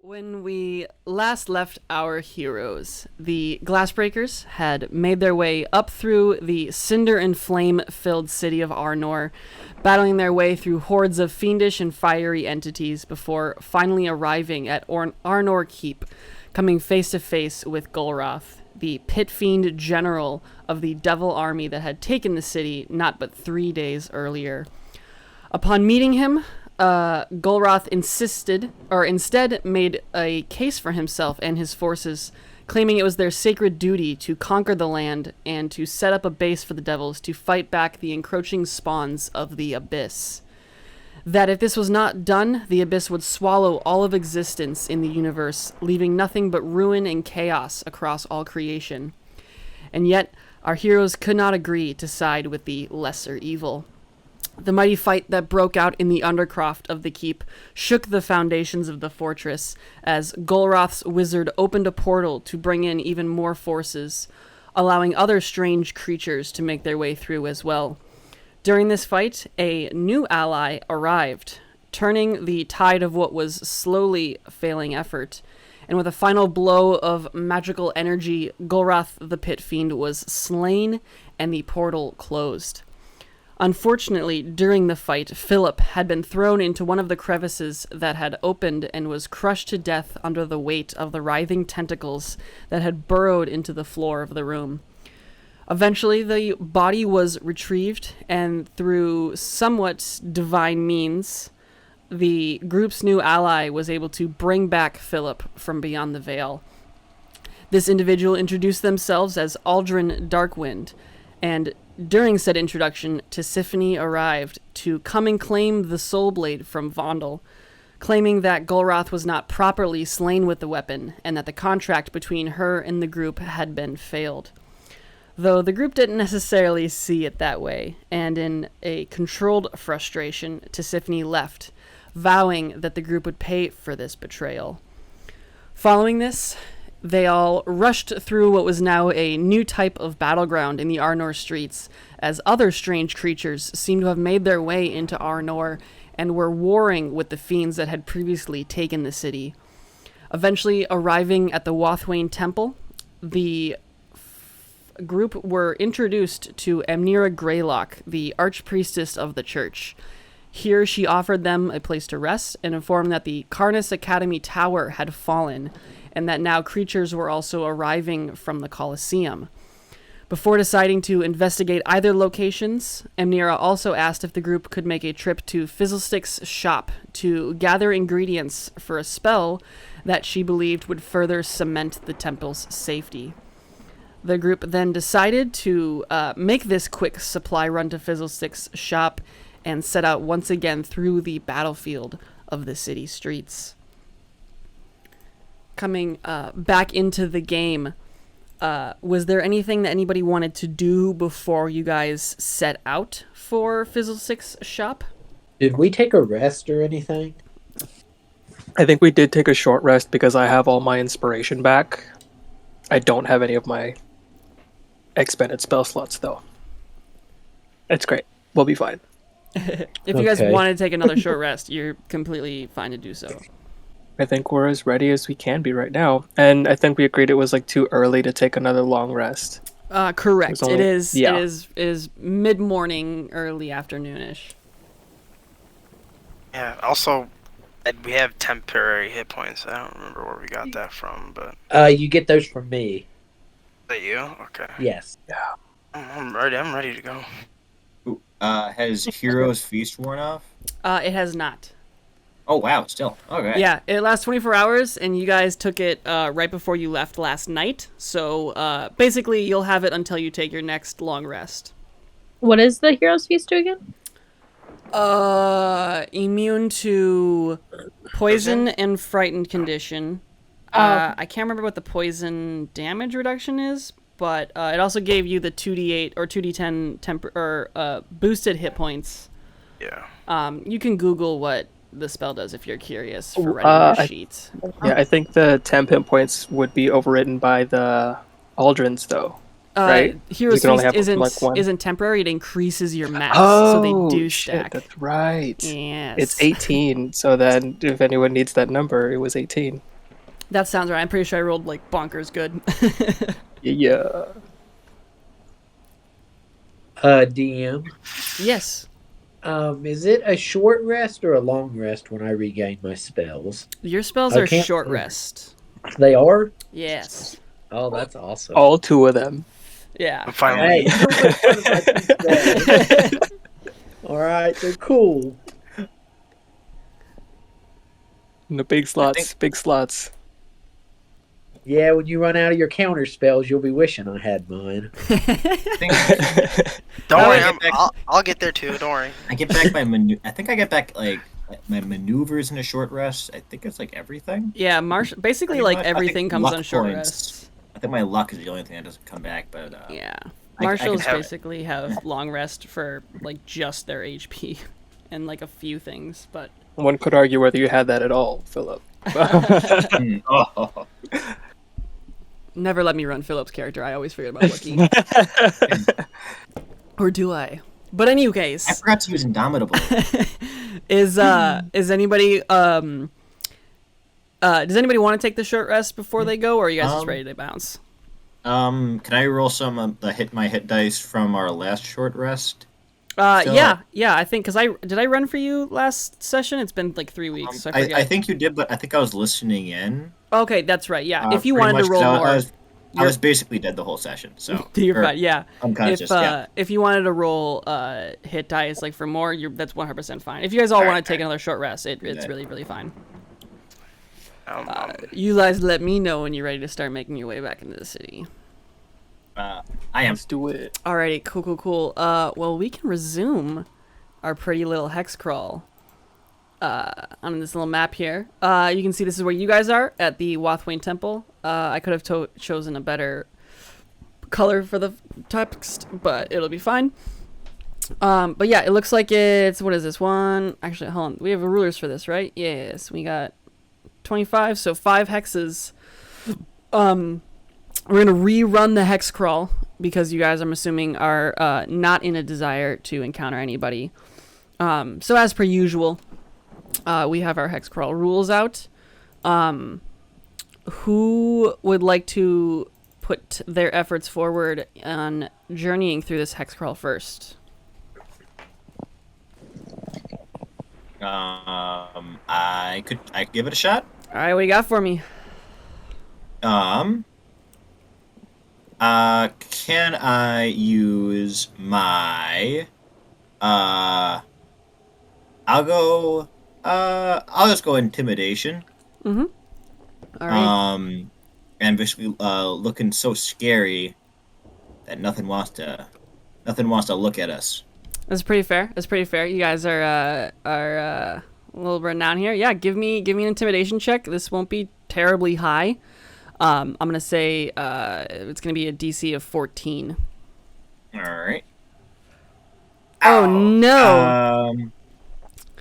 When we last left our heroes, the Glassbreakers had made their way up through the cinder and flame-filled city of Arnor, battling their way through hordes of fiendish and fiery entities before finally arriving at Arnor Keep, coming face to face with Golroth, the pit fiend general of the devil army that had taken the city not but 3 days earlier. Upon meeting him, Golroth instead made a case for himself and his forces, claiming it was their sacred duty to conquer the land and to set up a base for the devils to fight back the encroaching spawns of the Abyss. That if this was not done, the Abyss would swallow all of existence in the universe, leaving nothing but ruin and chaos across all creation. And yet, our heroes could not agree to side with the lesser evil. The mighty fight that broke out in the undercroft of the keep shook the foundations of the fortress as Golroth's wizard opened a portal to bring in even more forces, allowing other strange creatures to make their way through as well. During this fight, a new ally arrived, turning the tide of what was slowly failing effort. And with a final blow of magical energy, Golroth the Pit Fiend was slain and the portal closed. Unfortunately, during the fight, Philip had been thrown into one of the crevices that had opened and was crushed to death under the weight of the writhing tentacles that had burrowed into the floor of the room. Eventually, the body was retrieved, and through somewhat divine means, the group's new ally was able to bring back Philip from beyond the veil. This individual introduced themselves as Aldrin Darkwind, and during said introduction, Tisiphone arrived to come and claim the Soul Blade from Vondel, claiming that Golroth was not properly slain with the weapon, and that the contract between her and the group had been failed. Though the group didn't necessarily see it that way, and in a controlled frustration, Tisiphone left, vowing that the group would pay for this betrayal. Following this, they all rushed through what was now a new type of battleground in the Arnor streets, as other strange creatures seemed to have made their way into Arnor and were warring with the fiends that had previously taken the city. Eventually arriving at the Yuathain Temple, the group were introduced to Amnira Greylock, the archpriestess of the church. Here she offered them a place to rest and informed that the Karnas Academy Tower had fallen, and that now creatures were also arriving from the Colosseum. Before deciding to investigate either locations, Amnira also asked if the group could make a trip to Fizzlestick's shop to gather ingredients for a spell that she believed would further cement the temple's safety. The group then decided to make this quick supply run to Fizzlestick's shop and set out once again through the battlefield of the city streets. Coming back into the game, was there anything that anybody wanted to do before you guys set out for Fizzlestick's shop? Did we take a rest or anything? I think we did take a short rest because I have all my inspiration back. I don't have any of my expended spell slots, though. It's great. We'll be fine. If you guys want to take another short rest, you're completely fine to do so. I think we're as ready as we can be right now. And I think we agreed it was like too early to take another long rest. Correct. It is mid-morning, early afternoonish. Yeah, also, we have temporary hit points. I don't remember where we got that from, but... You get those from me. Is that you? Okay. Yes. Yeah. I'm ready to go. Has Hero's Feast worn off? It has not. Oh, wow, still. Okay. Yeah, it lasts 24 hours, and you guys took it right before you left last night. So, basically, you'll have it until you take your next long rest. What is the Hero's Feast do again? Immune to poison and frightened condition. I can't remember what the poison damage reduction is, but it also gave you the 2d8 or 2d10 boosted hit points. Yeah. You can Google what the spell does if you're curious for writing your sheets. Yeah, I think the 10 hit points would be overridden by the Aldrins, though. Right? Hero's Feast isn't temporary. It increases your max, so they do stack. That's right. Yes. It's 18, so then if anyone needs that number, it was 18. That sounds right. I'm pretty sure I rolled like bonkers good. Yeah. DM, Yes. is it a short rest or a long rest when I regain my spells? Your spells I are can't short remember. rest. They are? Yes. Oh, that's awesome. All 2 of them. Yeah. Finally, Hey, don't make fun of my two spells. All right, they're cool. The big slots. think- Big slots. Yeah, when you run out of your counter spells, you'll be wishing I had mine. I think don't worry, I get back- I'll get there too. Don't worry. I get back I think I get back like my maneuvers in a short rest. I think it's like everything. Yeah, basically Pretty like much. I everything think comes luck on short points. rest. I think my luck is the only thing that doesn't come back, but Yeah. I Marshals can have it. basically have long rest for like just their HP and like a few things, but One could argue whether you had that at all, Philip. Oh. never let me run Philip's character. I always forget about Lucky. Or do I? But any I case, forgot to use Indomitable. is anybody does anybody want to take the short rest before they go, or are you guys just ready to bounce? Can I roll some of my hit dice from our last short rest? Yeah, I think because did I run for you last session? It's been like 3 weeks. So I forget. I think you did, but I think I was listening in. Okay, that's right. Yeah, if you pretty wanted to much, roll 'cause more, I was basically dead the whole session, so you're or fine. Yeah, unconscious. if you wanted to roll hit dice like for more, that's 100% fine. If you guys all want to take another short rest, it's that. really really fine. Um, You guys let me know when you're ready to start making your way back into the city. I am. Let's do it. Alrighty, cool. Well, we can resume our pretty little hex crawl on this little map here. You can see this is where you guys are at the Yuathain Temple. I could have chosen a better color for the text, but it'll be fine. But yeah, it looks like it's, what is this one? Actually, hold on. We have rulers for this, right? Yes, we got 25, so 5 hexes. We're going to rerun the hex crawl because you guys, I'm assuming, are not in a desire to encounter anybody. So as per usual, we have our hex crawl rules out. Who would like to put their efforts forward on journeying through this hex crawl first? I could give it a shot. All right, what do you got for me? Can I use my I'll just go intimidation. Mm-hmm. All right. And basically looking so scary that nothing wants to look at us. That's pretty fair. You guys are a little renowned here. Yeah, give me an intimidation check. This won't be terribly high. I'm gonna say it's gonna be a DC of 14. All right. Oh no!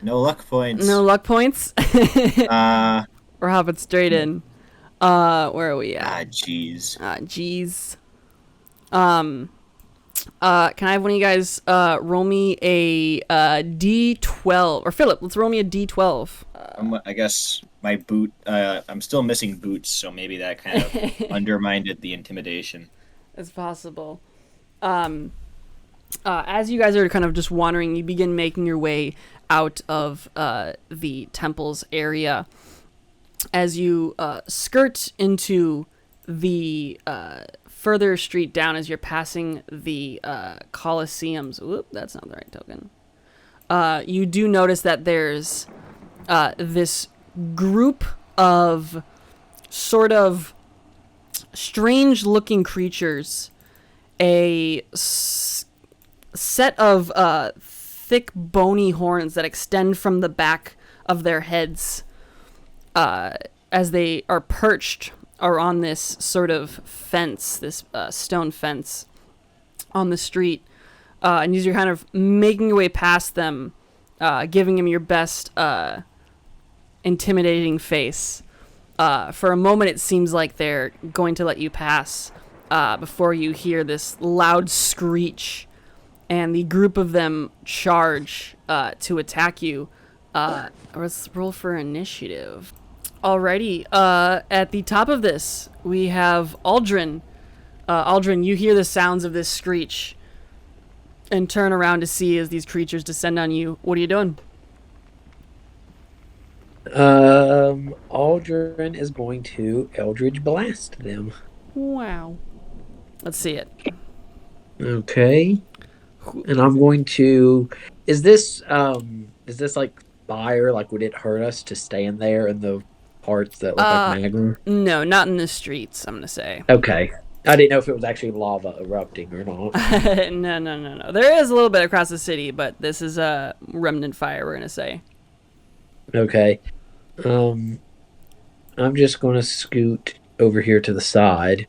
No luck points. No luck points. We're hopping straight in. Where are we at? Jeez. Jeez. Can I have one of you guys roll me a D12? Or Philip, let's roll me a D12. I guess my boot. I'm still missing boots, so maybe that kind of undermined the intimidation. It's possible. As you guys are kind of just wandering, you begin making your way out of the temple's area. As you skirt into the further street down, as you're passing the Colosseums. Whoop, that's not the right token. You do notice that there's this group of sort of strange-looking creatures. A set of thick, bony horns that extend from the back of their heads as they are perched or on this sort of fence, this stone fence on the street. And as you're kind of making your way past them, giving them your best intimidating face. For a moment, it seems like they're going to let you pass before you hear this loud screech, and the group of them charge to attack you. Let's roll for initiative. Alrighty. At the top of this, we have Aldrin. Aldrin, you hear the sounds of this screech and turn around to see as these creatures descend on you. What are you doing? Aldrin is going to Eldritch Blast them. Wow. Let's see it. Okay. And I'm going to. Is this like fire? Like, would it hurt us to stand there in the parts that look like magma? No, not in the streets, I'm gonna say. Okay. I didn't know if it was actually lava erupting or not. No. There is a little bit across the city, but this is a remnant fire, we're gonna say. Okay. I'm just going to scoot over here to the side,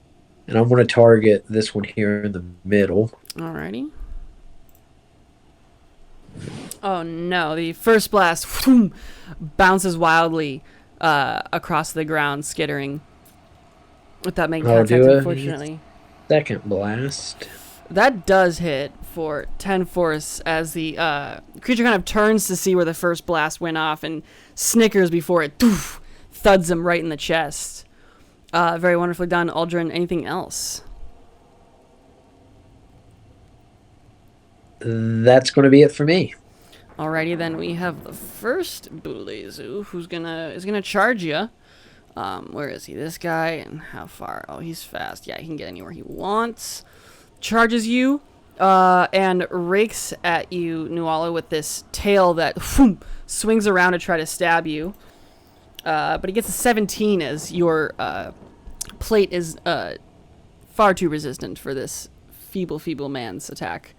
and I'm going to target this one here in the middle. Alrighty. Oh no, the first blast bounces wildly across the ground, skittering. Without making contact, unfortunately. Second blast. That does hit for 10 force as the creature kind of turns to see where the first blast went off and snickers before it thuds him right in the chest. Very wonderfully done, Aldrin. Anything else? That's going to be it for me. Alrighty, then we have the first Bulezu who's gonna charge you. Where is he? This guy, and how far? Oh, he's fast. Yeah, he can get anywhere he wants. Charges you, and rakes at you, Nuala, with this tail that swings around to try to stab you. But he gets a 17 as your plate is far too resistant for this feeble man's attack.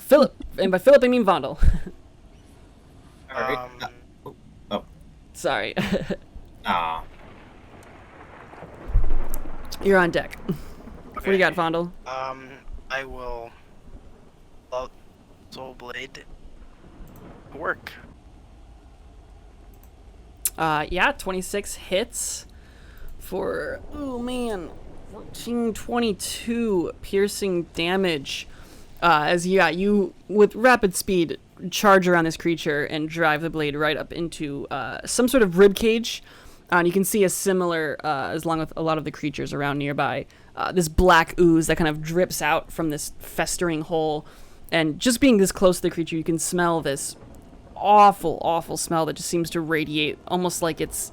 Philip, and by Philip I mean Vondel. Sorry. You're on deck. Okay. What do you got, Vondel? I will allow Soul Blade to work. Yeah, 26 hits for, oh man, 14, 22 piercing damage. As you, with rapid speed, charge around this creature and drive the blade right up into some sort of rib cage. And you can see a similar, along with a lot of the creatures around nearby, this black ooze that kind of drips out from this festering hole. And just being this close to the creature, you can smell this awful smell that just seems to radiate, almost like it's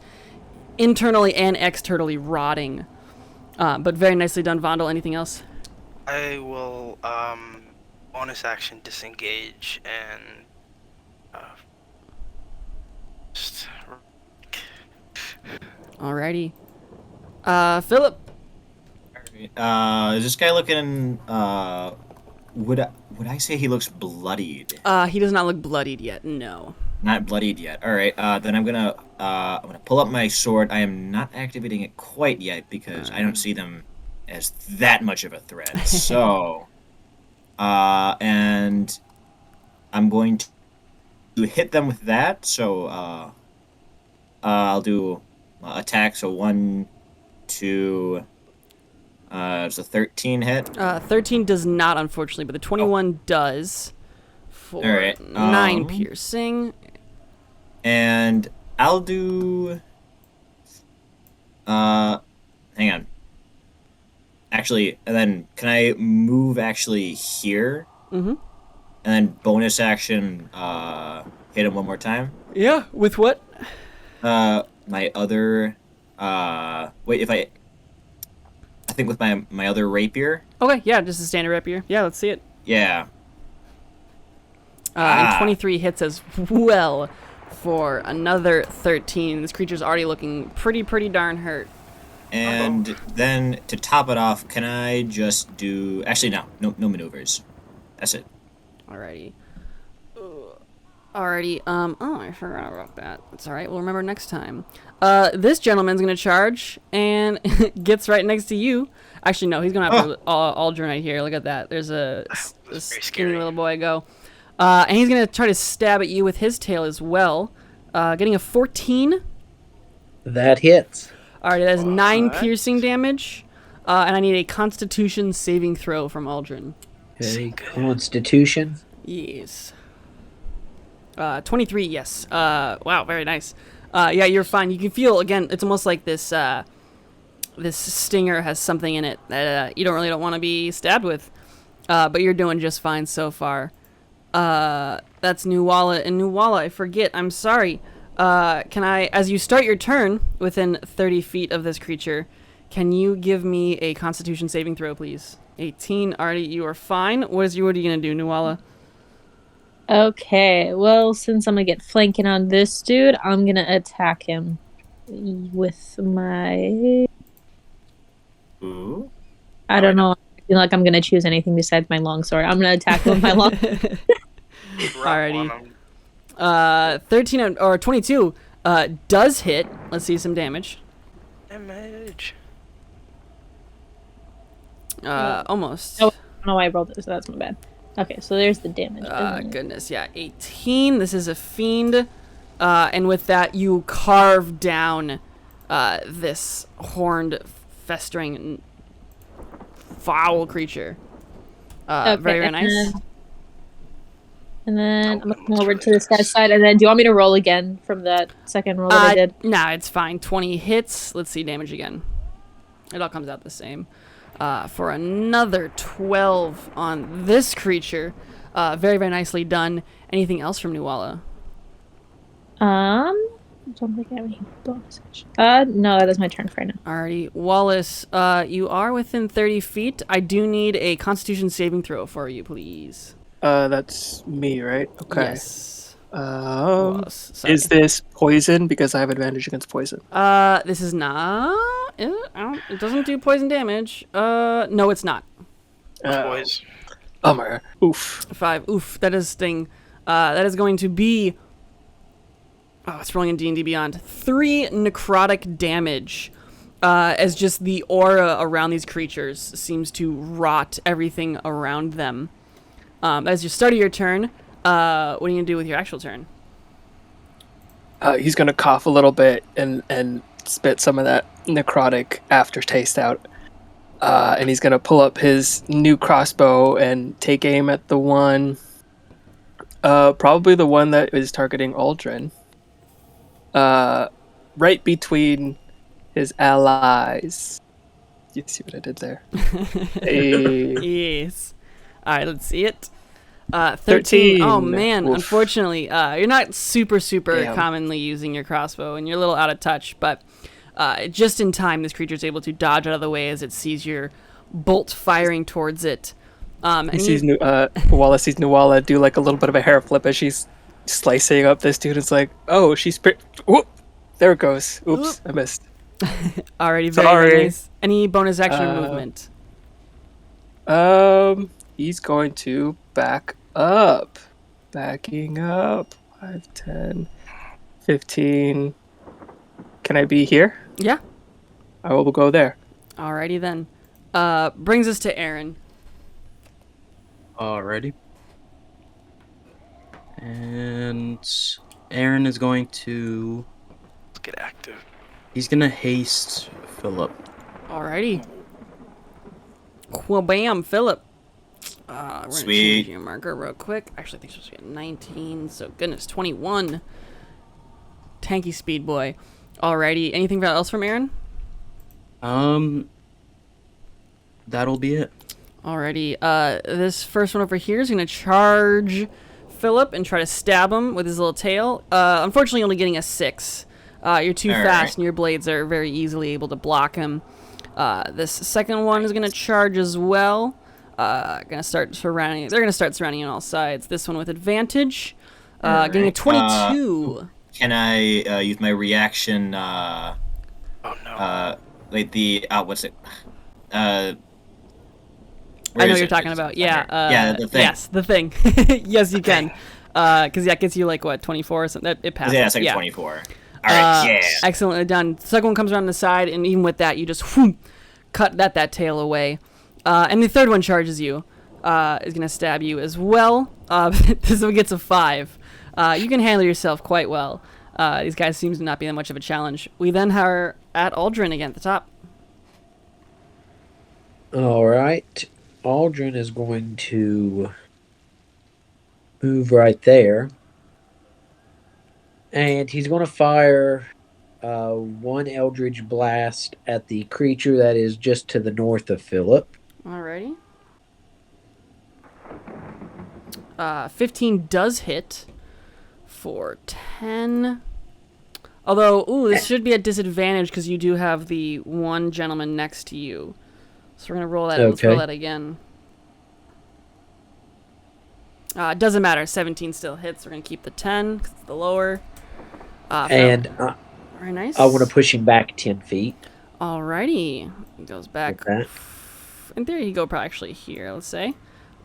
internally and externally rotting. But very nicely done, Vondel. Anything else? I will bonus action disengage and just. Alrighty. Philip. Is this guy looking? Would I say he looks bloodied? He does not look bloodied yet. No. Not bloodied yet. All right. Then I'm gonna pull up my sword. I am not activating it quite yet because I don't see them as that much of a threat. So, and I'm going to hit them with that. So, I'll do attack. So 1, 2. It's a 13 hit. 13 does not, unfortunately, but the 21 does. For All right, 9 piercing. And I'll do. Hang on. Actually, and then can I move actually here? Mm-hmm. And then bonus action, hit him one more time. Yeah, with what? My other. Wait, I think with my other rapier. Okay, yeah, just a standard rapier. Yeah, let's see it. Yeah. And 23 hits as well for another 13. This creature's already looking pretty darn hurt. And then to top it off, can I just do? Actually, no maneuvers. That's it. Alrighty. Alrighty. Oh, I forgot about that. It's alright. We'll remember next time. This gentleman's gonna charge and gets right next to you. Actually, no, he's gonna have Aldrin right here. Look at that. There's a skinny little boy go. And he's gonna try to stab at you with his tail as well. Getting a 14. That hits. Alright, that is 9 piercing damage. And I need a Constitution saving throw from Aldrin. Okay, Constitution. Yes. 23, yes. Wow, very nice. Yeah, you're fine. You can feel, again, it's almost like this this stinger has something in it that you don't want to be stabbed with. But you're doing just fine so far. That's Nuwala. And Nuwala, I forget, I'm sorry. Can I, as you start your turn within 30 feet of this creature, can you give me a Constitution saving throw, please? 18. Already, you are fine. What are you going to do, Nuwala? Okay, well, since I'm gonna get flanking on this dude, I'm gonna attack him with my... Ooh. I don't know. I feel like I'm gonna choose anything besides my longsword. I'm gonna attack him with my long... Alrighty. 13 or 22 does hit. Let's see some damage. Damage. Almost. Oh, I don't know why I rolled it, so that's my bad. Okay, so there's the damage. Goodness, yeah. 18. This is a fiend. And with that, you carve down this horned, festering, foul creature. Okay, very, very nice. And then I'm gonna come over to this guy's side, and then do you want me to roll again from that second roll that I did? Nah, it's fine. 20 hits. Let's see damage again. It all comes out the same. For another 12 on this creature. Very, very nicely done. Anything else from Nuwala? Don't think I have any bonus action. No, that is my turn for right now. Alrighty. Wallace, you are within 30 feet. I do need a Constitution saving throw for you, please. That's me, right? Okay. Yes. Wallace, sorry. Is this poison? Because I have advantage against poison. This is not... It doesn't do poison damage. No, it's not. Boys. Bummer. Oof. 5. Oof, that is sting. That is going to be... Oh, it's rolling in D&D Beyond. 3 necrotic damage. As just the aura around these creatures seems to rot everything around them. As you start your turn, what are you going to do with your actual turn? He's gonna cough a little bit and spit some of that necrotic aftertaste out. And he's gonna pull up his new crossbow and take aim at the one, probably the one that is targeting Aldrin. Right between his allies. You see what I did there? Yes. All right, let's see it. 13. Oh, man. Oof. Unfortunately, you're not super Damn. commonly using your crossbow, and you're a little out of touch, but just in time, this creature's able to dodge out of the way as it sees your bolt firing towards it. He sees Wallace sees Nuwala do like a little bit of a hair flip as she's slicing up this dude. It's like, oh, she's... Whoop! There it goes. Oops, I missed. Alrighty, very Sorry. nice. Any bonus action or movement? He's going to back up. Backing up. 5, 10, 15. Can I be here? Yeah. I will go there. Alrighty then. Brings us to Aaron. Alrighty. And Aaron is going to... Let's get active. He's going to haste Philip. Alrighty. Well, bam, Philip. We're gonna Sweet. change your marker real quick. Actually, I think it's supposed to be a 19. So, goodness, 21. Tanky speed boy. Alrighty. Anything else from Aaron? That'll be it. Alrighty. This first one over here is gonna charge Philip and try to stab him with his little tail. Unfortunately, only getting a 6. You're too fast, and your blades are very easily able to block him. This second one is gonna charge as well. Gonna start surrounding. They're gonna start surrounding on all sides. This one with advantage, getting a 22. Can I use my reaction? Oh no. Like the what's it? I know what you're talking about. Yeah. Yeah, the thing. Yes, the thing. Yes, you can. Because that gets you like what 24 or something. It passes. Yeah, it's like 24. All right. Yeah. Excellently done. The second one comes around the side, and even with that, you just cut that tail away. And the third one charges you. Is gonna stab you as well. This one gets a 5. You can handle yourself quite well. These guys seem to not be that much of a challenge. We then are at Aldrin again at the top. All right. Aldrin is going to move right there. And he's going to fire one Eldritch Blast at the creature that is just to the north of Philip. Alrighty. 15 does hit for 10. Although, this should be at disadvantage because you do have the one gentleman next to you. So we're going to roll that. Let's roll that again. It doesn't matter. 17 still hits. We're going to keep the 10 because it's the lower. And very nice. I want to push him back 10 feet. Alrighty. He goes back. In theory, he go probably actually here, let's say.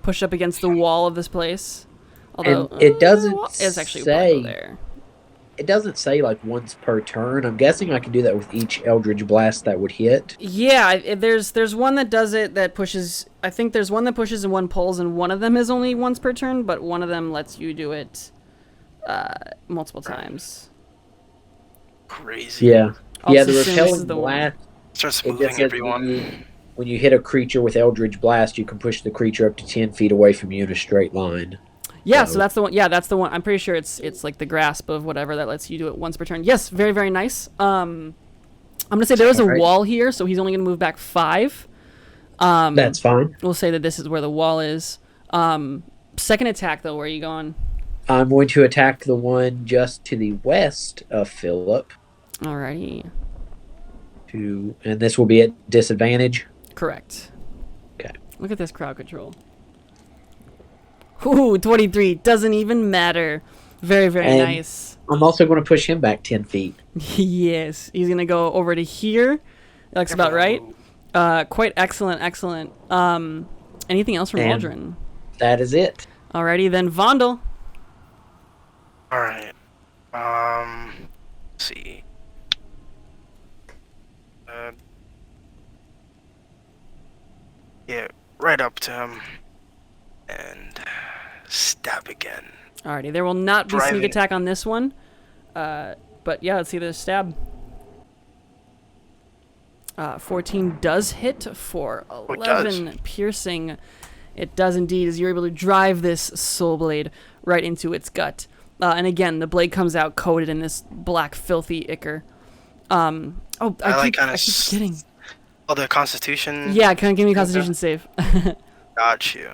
Push up against the wall of this place. Although and it doesn't it's actually say there. It doesn't say like once per turn. I'm guessing I can do that with each Eldritch Blast that would hit. Yeah, there's one that does it that pushes. I think there's one that pushes and one pulls, and one of them is only once per turn, but one of them lets you do it multiple times. Crazy. Yeah. Also, Yeah, the this is repelling the blast. Starts It just moving says everyone. when you hit a creature with Eldritch Blast, you can push the creature up to 10 feet away from you in a straight line. Yeah, so that's the one. Yeah, that's the one. I'm pretty sure it's like the grasp of whatever that lets you do it once per turn. Yes, very, very nice. I'm gonna say there is a wall here, so he's only gonna move back 5. That's fine. We'll say that this is where the wall is. Second attack though, where are you going? I'm going to attack the one just to the west of Philip. Alrighty. And this will be at disadvantage. Correct. Okay. Look at this crowd control. Ooh, 23. Doesn't even matter. Very, very nice. I'm also going to push him back 10 feet. Yes. He's going to go over to here. That looks about right. Quite excellent, excellent. Anything else from Aldrin? That is it. Alrighty, then Vondel. Alright. Let's see. Yeah, right up to him. And stab again. Alrighty, there will not be sneak attack on this one. But yeah, let's see the stab. 14 does hit for 11 piercing. It does indeed, as you're able to drive this soul blade right into its gut. And again, the blade comes out coated in this black, filthy ichor. I keep forgetting. Oh, the Constitution? Yeah, can you give me a Constitution save? Got you.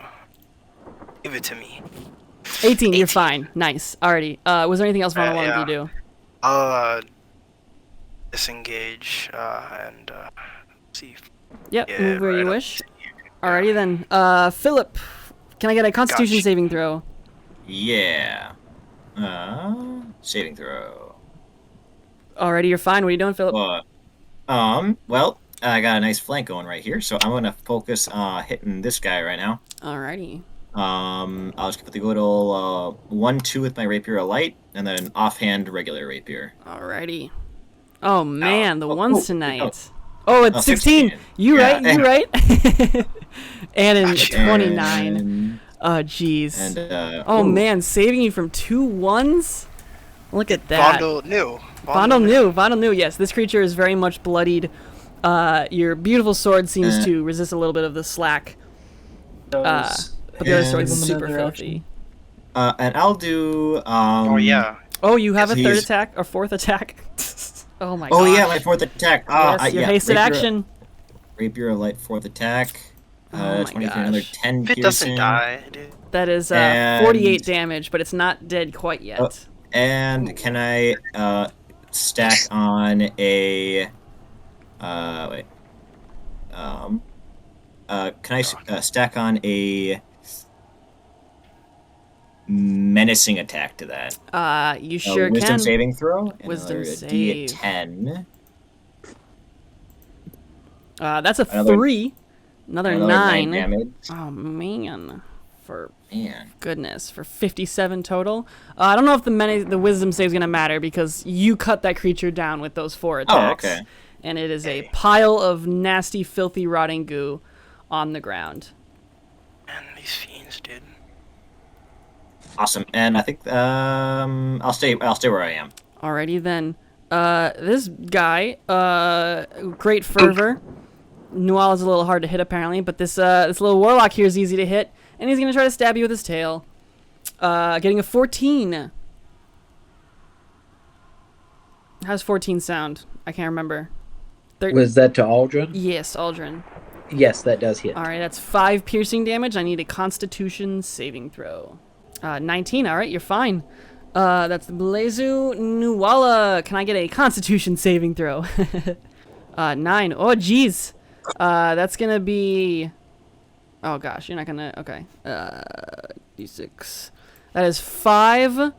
Give it to me. 18, you're fine. Nice. Alrighty. Was there anything else Vondel wanted you to do? I'll disengage and see. Yep, move where you wish. Alrighty then. Philip, can I get a Constitution saving throw? Yeah. Saving throw. Alrighty, you're fine. What are you doing, Philip? Well, I got a nice flank going right here, so I'm gonna focus on hitting this guy right now. Alrighty. I'll just put the good old 1-2 with my Rapier of Light, and then offhand regular Rapier. Alrighty. Oh man, the ones tonight. Oh, it's 16. 16. You Yeah, right. And in Gotcha. 29. Oh jeez. And man, saving you from 2 1s. Look at that. Vondel knew. Yes, this creature is very much bloodied. Your beautiful sword seems to resist a little bit of the slack. But the other sword's super filthy. And I'll do. Oh, you have a third attack or fourth attack? Oh my god. Oh yeah, my fourth attack. Yes, your hasted action. Rapier of Light, fourth attack. Oh 23, another 10 If it doesn't die, dude. That is 48 damage, but it's not dead quite yet. And can I stack on a wait. Can I stack on a menacing attack to that? You sure wisdom can. saving throw. And Wisdom save. D10. That's a 3. Another 9 damage. Oh man. For goodness, for 57 total. I don't know if the wisdom save is gonna matter because you cut that creature down with those 4 attacks. Oh, okay. And it is a pile of nasty, filthy, rotting goo on the ground. Man, these fiends, dude. Awesome. And I think I'll stay where I am. Alrighty then. This guy, great fervor. Nual is a little hard to hit apparently, but this little warlock here is easy to hit, and he's gonna try to stab you with his tail. Getting a 14. How's 14 sound? I can't remember. Was that to Aldrin? Yes, Aldrin. Yes, that does hit. All right, that's 5 piercing damage. I need a Constitution saving throw. 19. All right, you're fine. That's Blazu Nuwala. Can I get a Constitution saving throw? 9. Oh, jeez. That's gonna be. Oh gosh, you're not gonna. Okay. D6. That is 5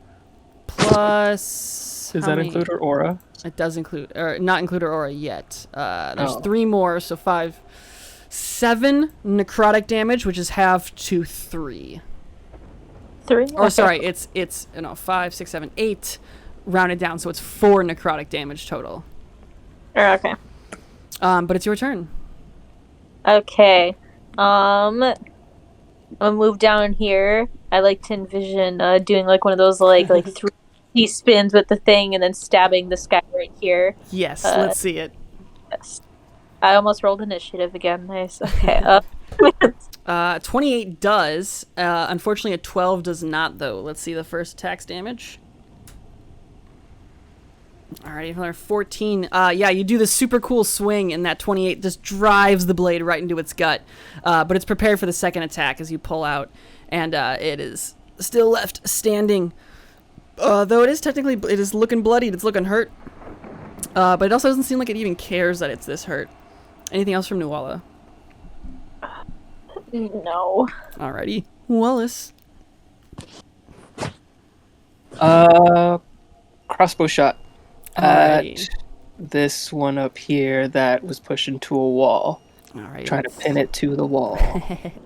plus. Does how that many? include her aura? It does include, or not include her aura yet. There's Oh. 3 more, so 5. 7 necrotic damage, which is half to 3. 3? Or sorry, it's 5, 6, 7, 8 rounded down, so it's 4 necrotic damage total. Okay. But it's your turn. Okay. I'm gonna move down here. I like to envision doing like one of those like 3 spins with the thing and then stabbing this guy right here. Yes, let's see it. Yes. I almost rolled initiative again. Nice. Okay. 28 does. Unfortunately, a 12 does not, though. Let's see the first attack's damage. Alright, another 14. Yeah, you do this super cool swing, and that 28 just drives the blade right into its gut. But it's prepared for the second attack as you pull out, and it is still left standing. Though it is looking bloodied, it's looking hurt. But it also doesn't seem like it even cares that it's this hurt. Anything else from Nuwala? No. Alrighty. Wallace. Crossbow shot Alrighty. at this one up here that was pushed into a wall. Alright. Try to pin it to the wall.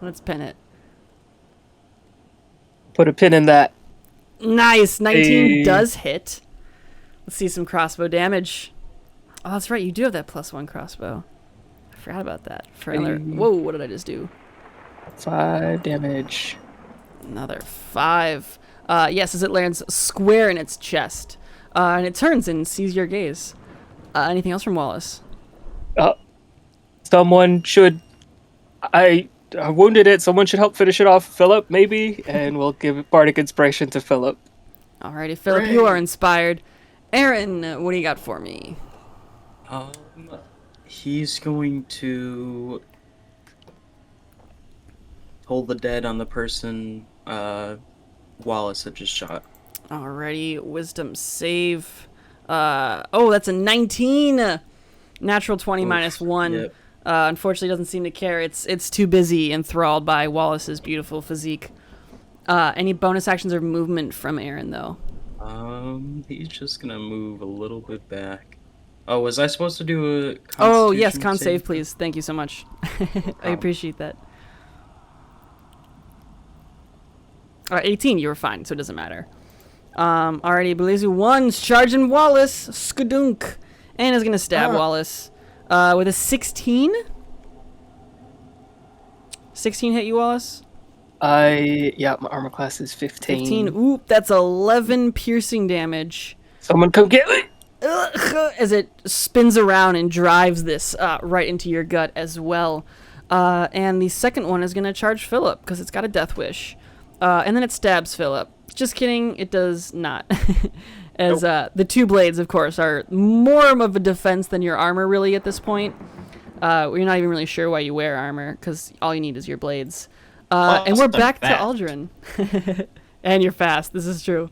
Let's pin it. Put a pin in that. Nice! 19 Hey. does hit. Let's see some crossbow damage. Oh, that's right. You do have that +1 crossbow. I forgot about that. For another. Hey. Whoa, what did I just do? 5 damage. Another 5. Yes, as it lands square in its chest. And it turns and sees your gaze. Anything else from Wallace? Someone should. I wounded it. Someone should help finish it off. Philip, maybe? And we'll give Bardic Inspiration to Philip. Alrighty, Philip, you are inspired. Aaron, what do you got for me? He's going to hold the dead on the person Wallace had just shot. Alrighty, wisdom save. Oh, that's a 19! Natural 20 Oof, minus 1. yep. Unfortunately, doesn't seem to care. It's too busy enthralled by Wallace's beautiful physique. Any bonus actions or movement from Aaron, though? He's just gonna move a little bit back. Oh, was I supposed to do a Oh, yes, Constitution con save, please. Thank you so much. I appreciate that. 18, you were fine, so it doesn't matter. Alrighty, Blazu 1's charging Wallace. Skadunk. And is going to stab Wallace. With a 16? 16 hit you, Wallace? Yeah, my armor class is 15. 15. Oop, that's 11 piercing damage. Someone come get me! As it spins around and drives this right into your gut as well. And the second one is going to charge Philip because it's got a death wish. And then it stabs Philip. Just kidding, it does not. As the 2 blades, of course, are more of a defense than your armor really at this point. You're not even really sure why you wear armor because all you need is your blades. And we're back to Aldrin. And you're fast, this is true.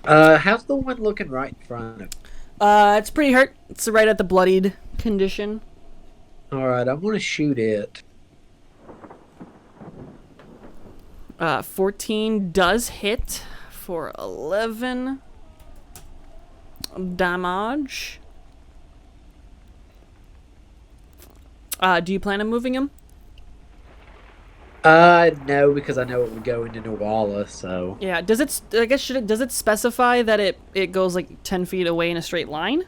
How's the one looking right in front of him? It's pretty hurt. It's right at the bloodied condition. Alright, I'm going to shoot it. 14 does hit for 11 damage. Do you plan on moving him? No, because I know it would go into Nuwala, so... Yeah, does it, I guess, does it specify that it goes like 10 feet away in a straight line?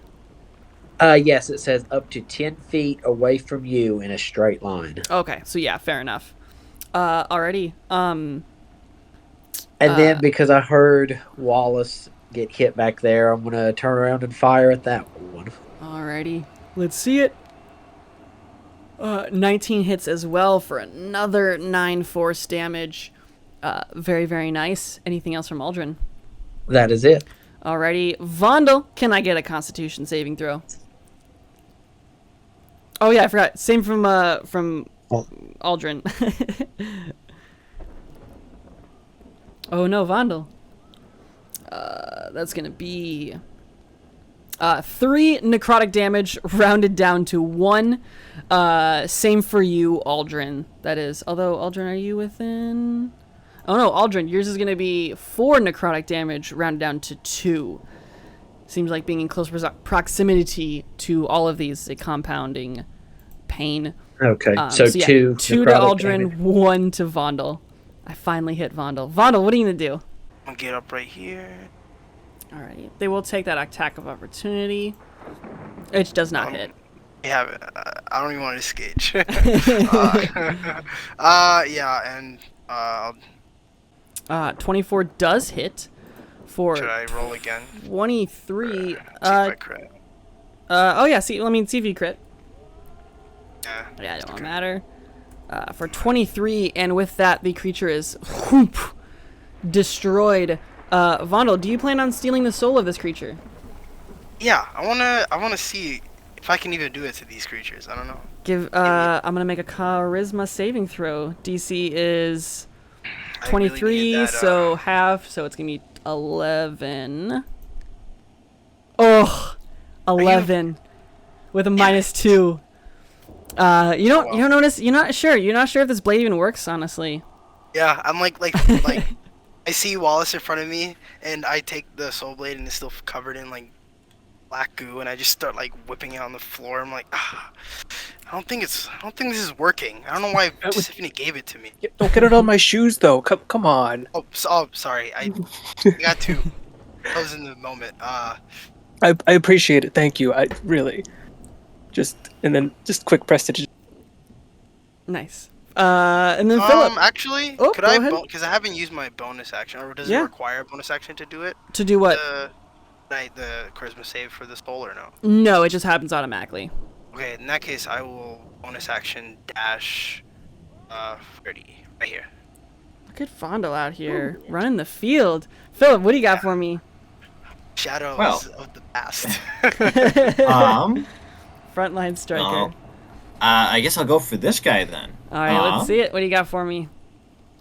Yes, it says up to 10 feet away from you in a straight line. Okay, so yeah, fair enough. Alrighty. And then, because I heard Wallace get hit back there, I'm going to turn around and fire at that one. Alrighty. Let's see it. 19 hits as well for another 9 force damage. Very, very nice. Anything else from Aldrin? That is it. Alrighty. Vondel, can I get a Constitution saving throw? Oh yeah, I forgot. Same from Aldrin. Oh no, Vondel. That's gonna be 3 necrotic damage rounded down to 1. Same for you, Aldrin. That is, although Aldrin, are you within? Oh no, Aldrin, yours is gonna be 4 necrotic damage rounded down to 2. Seems like being in close proximity to all of these is a compounding pain. Okay, So yeah, 2 to necrotic Aldrin, damage. 1 to Vondel. I finally hit Vondel. Vondel, what are you gonna do? I'll get up right here. Alright, they will take that attack of opportunity. It does not hit. Yeah, I don't even want to skate. Yeah, and 24 does hit for should I roll again? 23. See if I crit. Oh yeah, see if you crit. Yeah, It won't matter. For 23, and with that, the creature is whoop, destroyed. Vondel, do you plan on stealing the soul of this creature? Yeah, I wanna see if I can even do it to these creatures. I don't know. I'm gonna make a charisma saving throw. DC is I really 23, need that, so half, so it's gonna be 11. Oh, 11 with a -2. You don't notice. You're not sure if this blade even works, honestly. Yeah, I'm like I see Wallace in front of me, and I take the soul blade, and it's still covered in like black goo, and I just start like whipping it on the floor. I'm like, I don't think this is working. I don't know why Tiffany gave it to me. Don't get it on my shoes, though. Come on. Oh, sorry. I got to. I was in the moment. I appreciate it. Thank you. I really. Just quick prestige. Nice. And then Philip. Actually, Oh, could go I? ahead. Because I haven't used my bonus action, or does Yeah. it require a bonus action to do it? To do what? The charisma save for the soul, or no? No, it just happens automatically. Okay, in that case, I will bonus action dash 30 right here. Look at Vondel out here running the field. Philip, what do you got for me? Shadows Well. of the past. Frontline striker. Oh. I guess I'll go for this guy then. All right, let's see it. What do you got for me?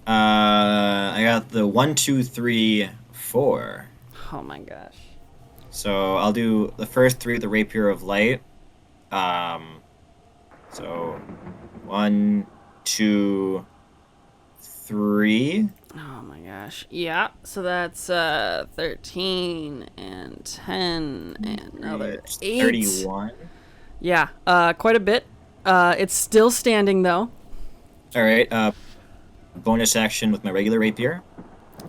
I got the 1, 2, 3, 4. Oh my gosh. So I'll do the first 3 with the Rapier of Light. So 1, 2, 3. Oh my gosh. Yeah. So that's 13 and 10 and another 8. 31. Yeah. Quite a bit. It's still standing though. All right. Bonus action with my regular rapier.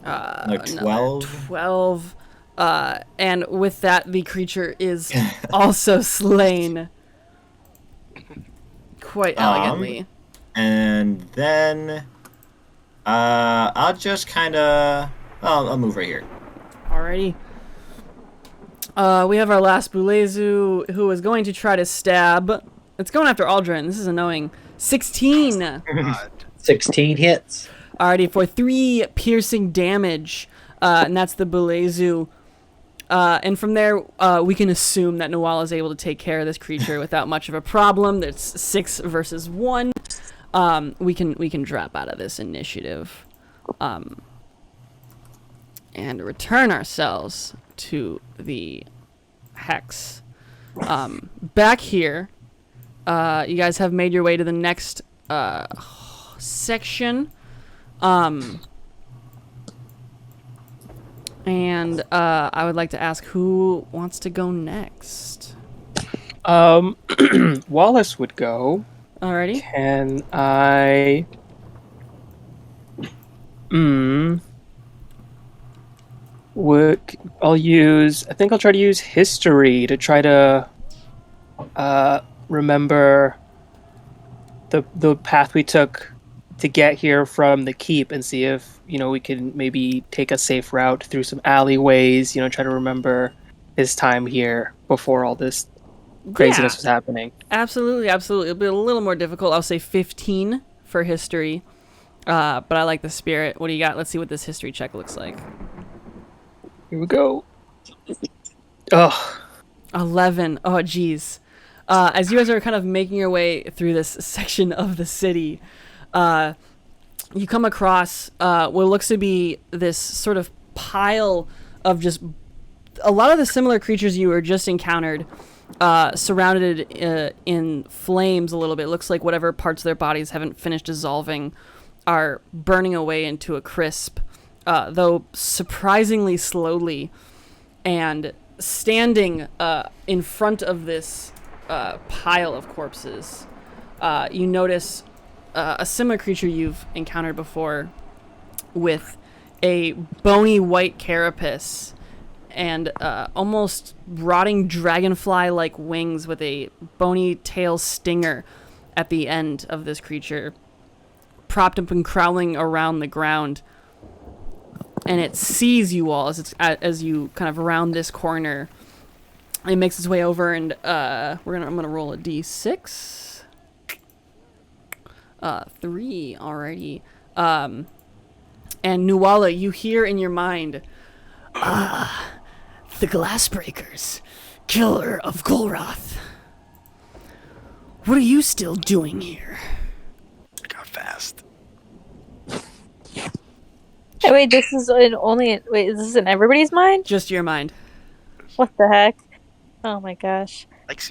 Another 12. 12. And with that, the creature is also slain. Quite elegantly. And then I'll just kind of I'll move right here. Alrighty. We have our last Bulezu, who is going to try to stab. It's going after Aldrin. This is annoying. 16. 16 hits. Alrighty, for 3 piercing damage. And that's the Bulezu. And from there, we can assume that Noal is able to take care of this creature without much of a problem. That's 6 versus 1. We can drop out of this initiative. And return ourselves to the Hex. Back here, you guys have made your way to the next section. And I would like to ask who wants to go next. Wallace would go. Alrighty. Can I? I think I'll try to use history to try to remember the path we took to get here from the keep and see if we can maybe take a safe route through some alleyways. Try to remember his time here before all this craziness was happening. Absolutely. It'll be a little more difficult. I'll say 15 for history. But I like the spirit. What do you got? Let's see what this history check looks like. Here we go. Oh, 11. Oh, geez. As you guys are kind of making your way through this section of the city, you come across what looks to be this sort of pile of just a lot of the similar creatures you were just encountered, surrounded in flames a little bit. It looks like whatever parts of their bodies haven't finished dissolving are burning away into a crisp, though surprisingly slowly. And standing in front of this pile of corpses, you notice a similar creature you've encountered before with a bony white carapace and almost rotting dragonfly-like wings with a bony tail stinger at the end of this creature, propped up and crawling around the ground. And it sees you all as you kind of round this corner. It makes its way over, and I'm gonna roll a d6. 3 already. And Nuala, you hear in your mind, the Glassbreakers, killer of Golroth. What are you still doing here? I got fast. Hey, wait, this is is this in everybody's mind? Just your mind. What the heck? Oh my gosh. Like,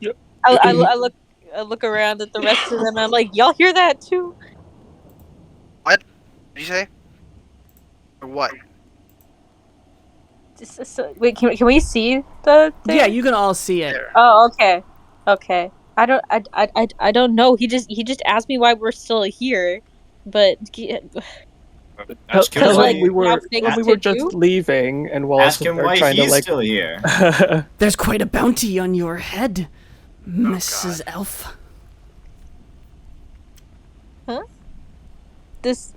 Yep. I look around at the rest of them and I'm like, y'all hear that too? what did you say? Or what? Wait, can we see the thing? Yeah, you can all see it. There. Oh, okay. I don't know. He just asked me why we're still here, but Ask him Because why, like, we were have things when we to were just do? leaving, and Wallace ask him was there why trying he's to like. still here. There's quite a bounty on your head, Mrs. Elf. This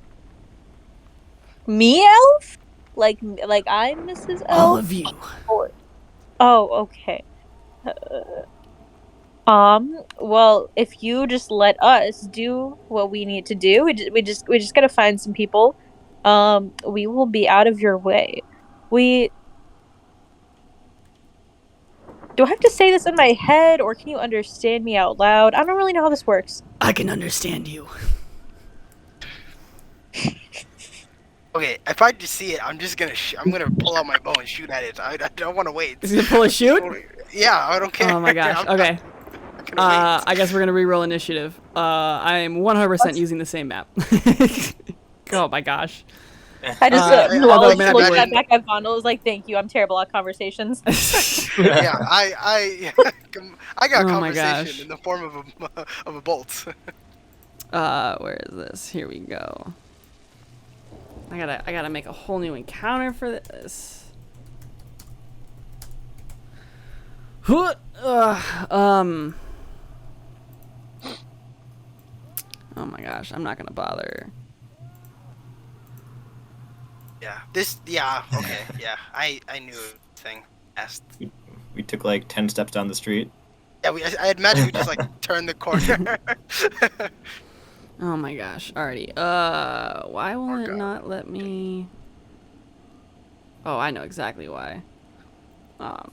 me elf? Like I'm Mrs. Elf? All of you. Oh, okay. Well, if you just let us do what we need to do, we just gotta find some people. We will be out of your way. Do I have to say this in my head, or can you understand me out loud? I don't really know how this works. I can understand you. Okay, if I just see it, I'm just gonna I'm gonna pull out my bow and shoot at it. I don't want to wait. Is he gonna pull a shoot? Yeah, I don't care. Oh my gosh. I'm Okay. not gonna wait. I guess we're gonna reroll initiative. I'm 100% using the same map. Oh my gosh. I just although it may not be looked working. back at Vondel. Was like, "Thank you. I'm terrible at conversations." Yeah, I got Oh a my conversation gosh. in the form of a bolt. Where is this? Here we go. I gotta make a whole new encounter for this. Oh my gosh, I'm not gonna bother. Yeah, okay, yeah. I knew a thing. Asked. We took like 10 steps down the street. Yeah, I imagine we just like turned the corner. Oh my gosh. Alrighty. Why will it not let me? Oh, I know exactly why. Oh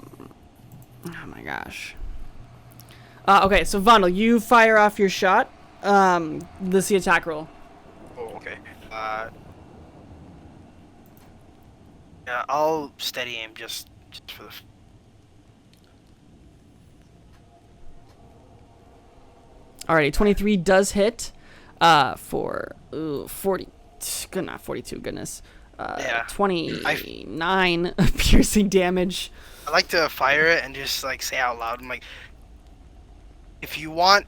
my gosh. Okay, so Vondel, you fire off your shot. Let's see attack roll. Oh, okay. Yeah, I'll steady aim just for the. Alrighty, 23 does hit. For 40. Good, not 42. Goodness. Yeah. 29 piercing damage. I like to fire it and just like say out loud. I'm like, if you want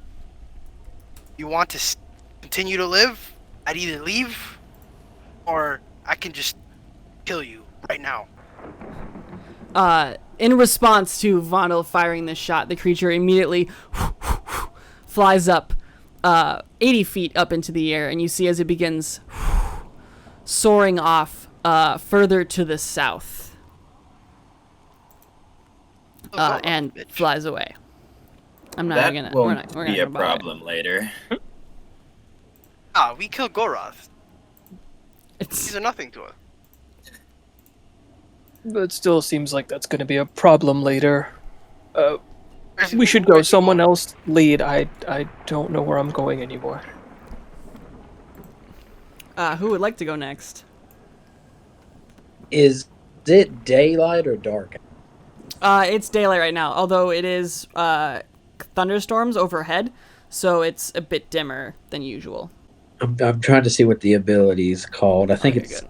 to continue to live, I'd either leave, or I can just kill you right now. In response to Vondel firing this shot, the creature immediately flies up 80 feet up into the air, and you see as it begins soaring off further to the south and flies away. I'm not That gonna. won't We're be not a gonna bother. problem later. We killed Goroth. These It's are nothing to us. But still seems like that's going to be a problem later. We should go. Someone else lead. I don't know where I'm going anymore. Who would like to go next? Is it daylight or dark? It's daylight right now, although it is thunderstorms overhead, so it's a bit dimmer than usual. I'm trying to see what the ability is called. I think Okay, it's good.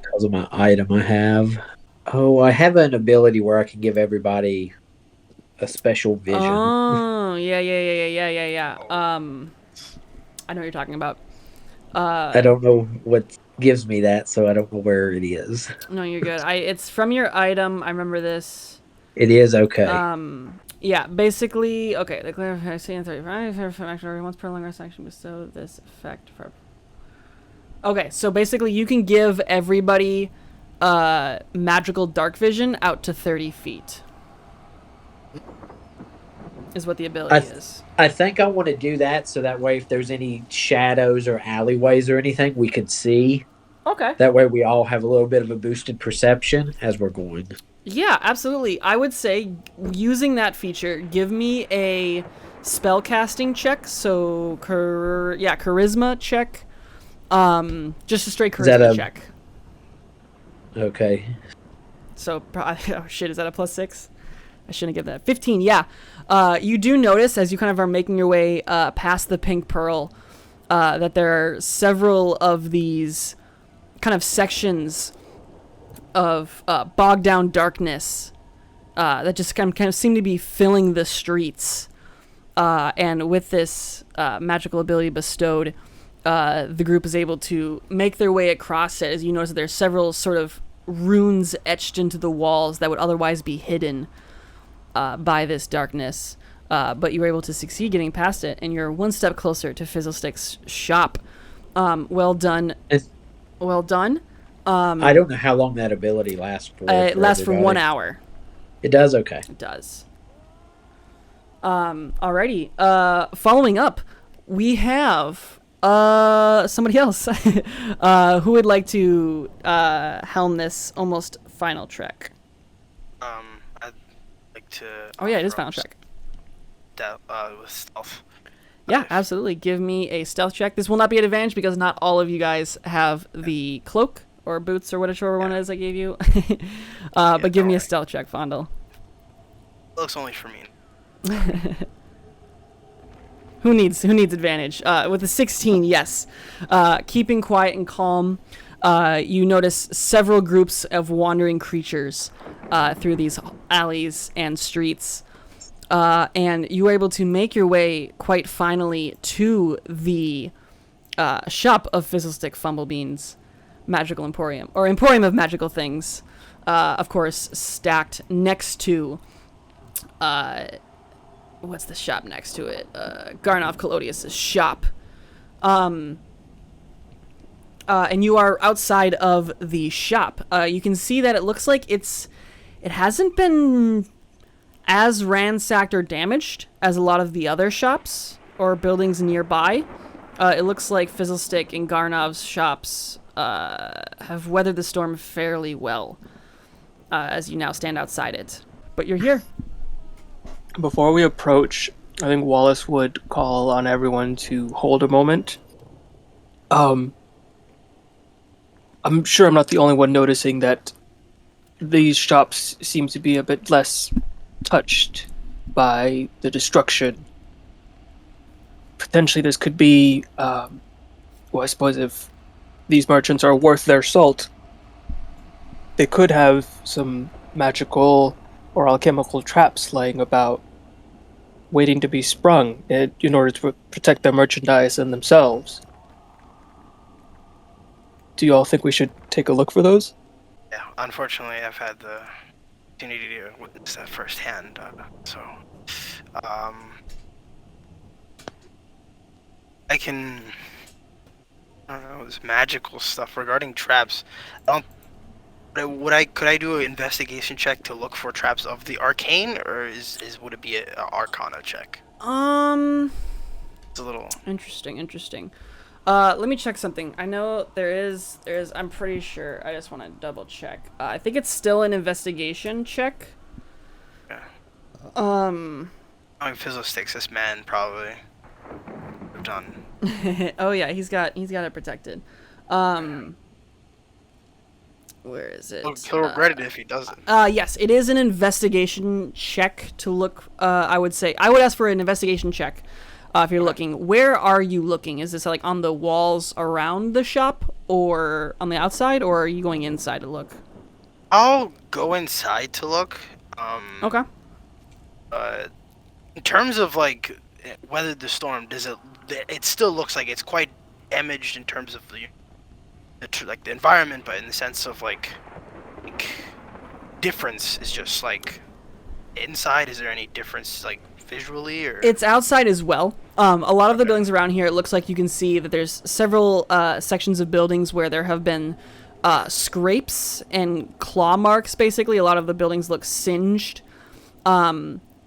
because of my item I have. Oh, I have an ability where I can give everybody a special vision. Oh, yeah. I know what you're talking about. I don't know what gives me that, so I don't know where it is. No, you're good. It's from your item. I remember this. It is okay. Yeah, basically, okay, the clarification in 35, actually, once per long rest action bestow this effect for... Okay, so basically you can give everybody magical dark vision out to 30 feet. Is what the ability is. I think I want to do that so that way if there's any shadows or alleyways or anything, we can see. Okay. That way we all have a little bit of a boosted perception as we're going. Yeah, absolutely. I would say, using that feature, give me a spellcasting check. So, charisma check. Just a straight charisma check. Okay. So, oh shit, is that a +6? I shouldn't give that. 15, yeah. You do notice, as you kind of are making your way past the pink pearl, that there are several of these kind of sections of bogged down darkness that just kind of seem to be filling the streets. And with this magical ability bestowed, the group is able to make their way across it. As you notice, there's several sort of runes etched into the walls that would otherwise be hidden by this darkness. But you were able to succeed getting past it, and you're one step closer to Fizzlestick's shop. Well done. Well done. I don't know how long that ability lasts for. It lasts for 1 hour. It does? Okay. It does. Alrighty. Following up, we have somebody else who would like to helm this almost final trek. I'd like to. Oh yeah, it is final trek. With stealth. Yeah, absolutely. Give me a stealth check. This will not be an advantage because not all of you guys have the cloak or boots or whichever one it is I gave you. But give me a stealth check, Fondle. Looks only for me. Who needs advantage? With a 16, yes. Keeping quiet and calm, you notice several groups of wandering creatures through these alleys and streets. And you were able to make your way quite finally to the shop of Fizzlestick Fumblebean's Magical Emporium, or Emporium of Magical Things, of course, stacked next to, what's the shop next to it? Garnov Colodius' shop. And you are outside of the shop. You can see that it looks like it hasn't been as ransacked or damaged as a lot of the other shops or buildings nearby. It looks like Fizzlestick and Garnov's shops have weathered the storm fairly well as you now stand outside it. But you're here. Before we approach, I think Wallace would call on everyone to hold a moment. I'm sure I'm not the only one noticing that these shops seem to be a bit less touched by the destruction. Potentially this could be, well, I suppose if these merchants are worth their salt, they could have some magical or alchemical traps laying about, waiting to be sprung in order to protect their merchandise and themselves. Do you all think we should take a look for those? Yeah, unfortunately, I've had the opportunity to witness that firsthand. I can. I don't know, this magical stuff regarding traps. Could I do an investigation check to look for traps of the arcane, or would it be an arcana check? It's a little interesting. Let me check something. I know there is. I'm pretty sure. I just want to double check. I think it's still an investigation check. Yeah. Um. I mean, Fizzle Sticks, this man probably have done. Oh yeah, he's got it protected. Where is it? He'll regret it if he doesn't. Yes, it is an investigation check to look. I would ask for an investigation check. If you're looking, where are you looking? Is this like on the walls around the shop, or on the outside, or are you going inside to look? I'll go inside to look. Okay. In terms of like weather the storm, it still looks like it's quite damaged in terms of the environment, but in the sense of like difference is just like inside. Is there any difference like visually or? It's outside as well. A lot of the buildings around here, it looks like you can see that there's several sections of buildings where there have been scrapes and claw marks. Basically, a lot of the buildings look singed.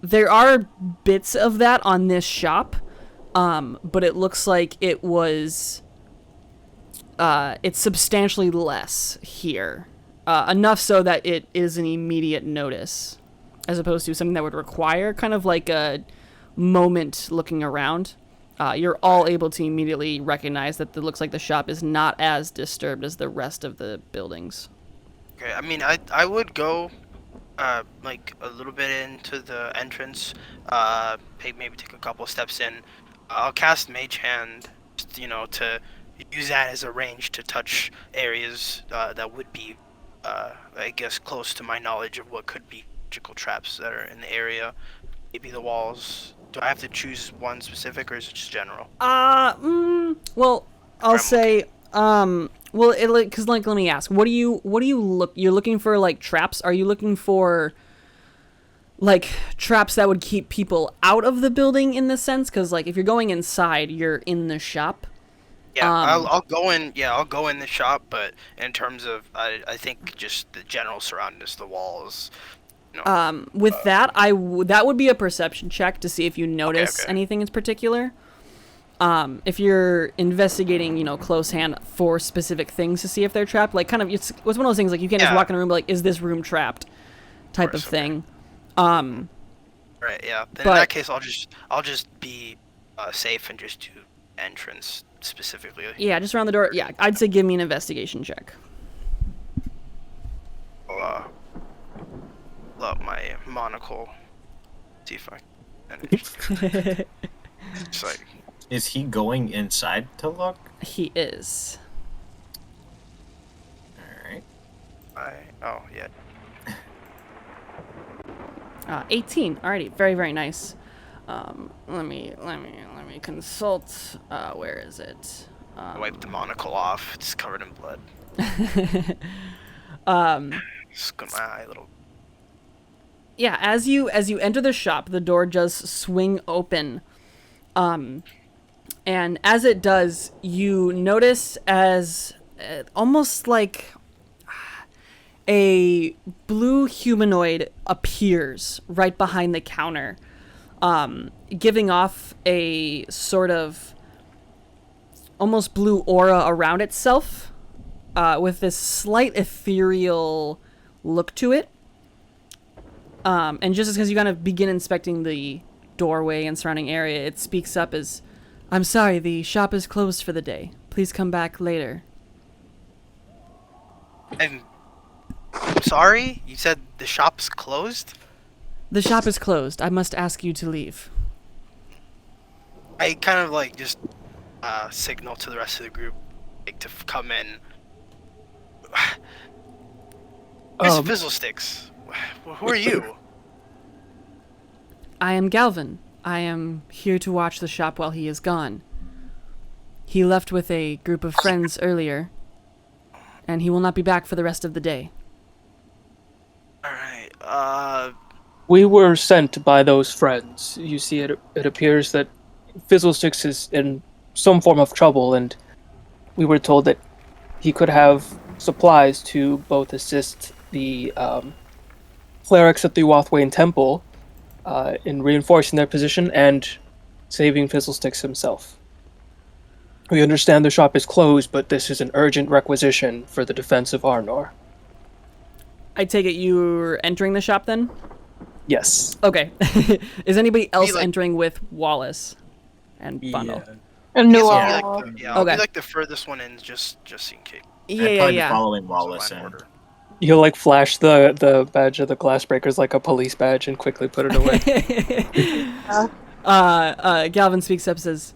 There are bits of that on this shop, but it looks like it was. It's substantially less here, enough so that it is an immediate notice, as opposed to something that would require kind of like a moment looking around. You're all able to immediately recognize that it looks like the shop is not as disturbed as the rest of the buildings. Okay, I mean, I would go like a little bit into the entrance, maybe take a couple steps in. I'll cast Mage Hand, to use that as a range to touch areas that would be, I guess, close to my knowledge of what could be magical traps that are in the area. Maybe the walls. Do I have to choose one specific, or is it just general? Well, I'll say, because let me ask, what do you look? You're looking for like traps? Are you looking for like traps that would keep people out of the building in this sense? Because like if you're going inside, you're in the shop. Yeah, I'll go in. Yeah, I'll go in the shop. But in terms of, I think just the general surroundings, the walls. With that, that would be a perception check to see if you notice anything in particular. If you're investigating, close hand for specific things to see if they're trapped, like kind of, it's one of those things like you can't just walk in a room and be like, is this room trapped? Type of thing. Right. Yeah. Then in that case, I'll just be safe and just do entrance specifically. Yeah, just around the door. Yeah, I'd say give me an investigation check. I'll pull out my monocle. See if I can. It's like. Is he going inside to look? He is. Alright. Oh, yeah. 18. Alrighty, very, very nice. Let me consult. Where is it? Wipe the monocle off. It's covered in blood. Squint my eye a little. Yeah, as you enter the shop, the door does swing open. And as it does, you notice as almost like a blue humanoid appears right behind the counter, giving off a sort of almost blue aura around itself, with this slight ethereal look to it. And just as you kind of begin inspecting the doorway and surrounding area, it speaks up as, "I'm sorry, the shop is closed for the day. Please come back later." I'm sorry? You said the shop's closed? The shop is closed. I must ask you to leave. I kind of like just signal to the rest of the group like, to come in. Where's Fizzlesticks? Who are you? I am Galvin. I am here to watch the shop while he is gone. He left with a group of friends earlier, and he will not be back for the rest of the day. Alright, We were sent by those friends. You see, it appears that Fizzlesticks is in some form of trouble, and we were told that he could have supplies to both assist the clerics at the Yuathain Temple in reinforcing their position and saving Fizzlesticks himself. We understand the shop is closed, but this is an urgent requisition for the defense of Arnor. I take it you're entering the shop then? Yes. Okay. Is anybody else like- entering with Wallace and Bundle? Yeah. No. I'll be Okay. like the furthest one in, just in case. I'd probably be Yeah. following So Wallace line in. order. You'll like flash the badge of the Glassbreakers like a police badge and quickly put it away. Galvin speaks up, says,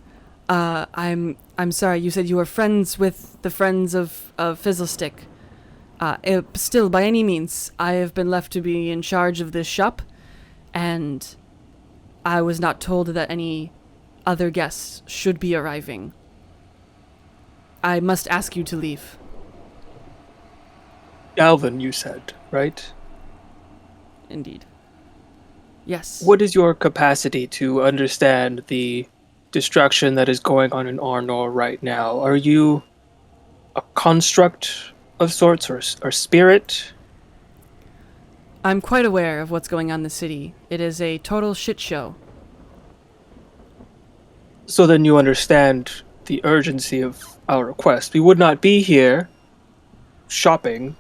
I'm sorry, you said you were friends with the friends of Fizzlestick. Still, by any means, I have been left to be in charge of this shop, and I was not told that any other guests should be arriving. I must ask you to leave. Galvin, you said, right? Indeed. Yes. What is your capacity to understand the destruction that is going on in Arnor right now? Are you a construct of sorts or spirit? I'm quite aware of what's going on in the city. It is a total shit show. So then you understand the urgency of our request. We would not be here shopping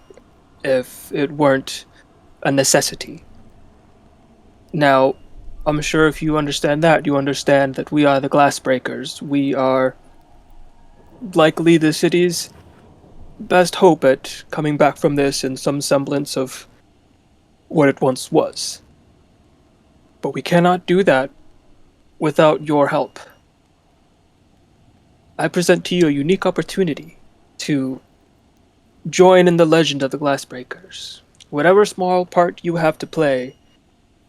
if it weren't a necessity. Now, I'm sure if you understand that, you understand that we are the Glassbreakers. We are likely the city's best hope at coming back from this in some semblance of what it once was. But we cannot do that without your help. I present to you a unique opportunity to join in the legend of the Glassbreakers. Whatever small part you have to play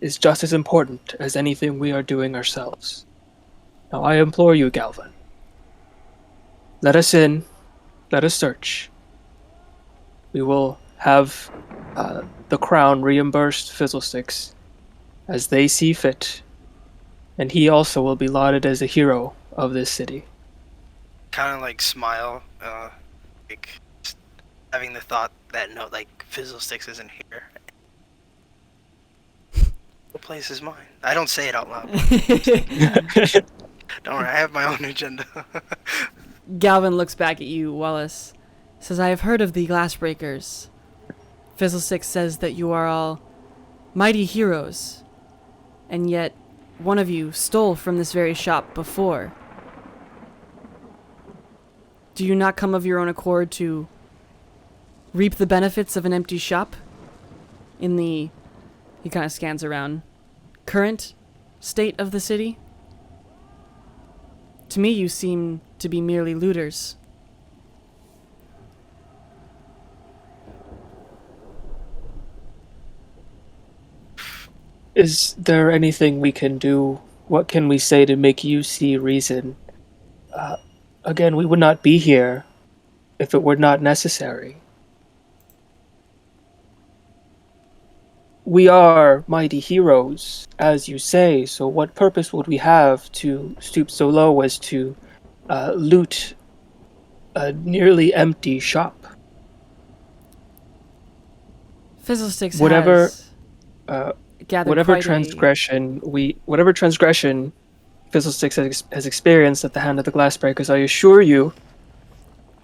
is just as important as anything we are doing ourselves. Now I implore you, Galvin. Let us in. Let us search. We will have the crown reimbursed Fizzlesticks as they see fit, and he also will be lauded as a hero of this city. Kind of like smile, like just having the thought that no, like Fizzlesticks isn't here. The place is mine. I don't say it out loud. Don't worry, I have my own agenda. Galvin looks back at you, Wallace. Says, I have heard of the Glassbreakers. Fizzlestick says that you are all mighty heroes. And yet, one of you stole from this very shop before. Do you not come of your own accord to reap the benefits of an empty shop? In the... He kind of scans around. Current state of the city? To me, you seem to be merely looters. Is there anything we can do? What can we say to make you see reason? Again, we would not be here if it were not necessary. We are mighty heroes, as you say, so what purpose would we have to stoop so low as to loot a nearly empty shop? Fizzlesticks Whatever, has gathered whatever quite transgression Fizzlesticks has experienced at the hand of the Glassbreakers, I assure you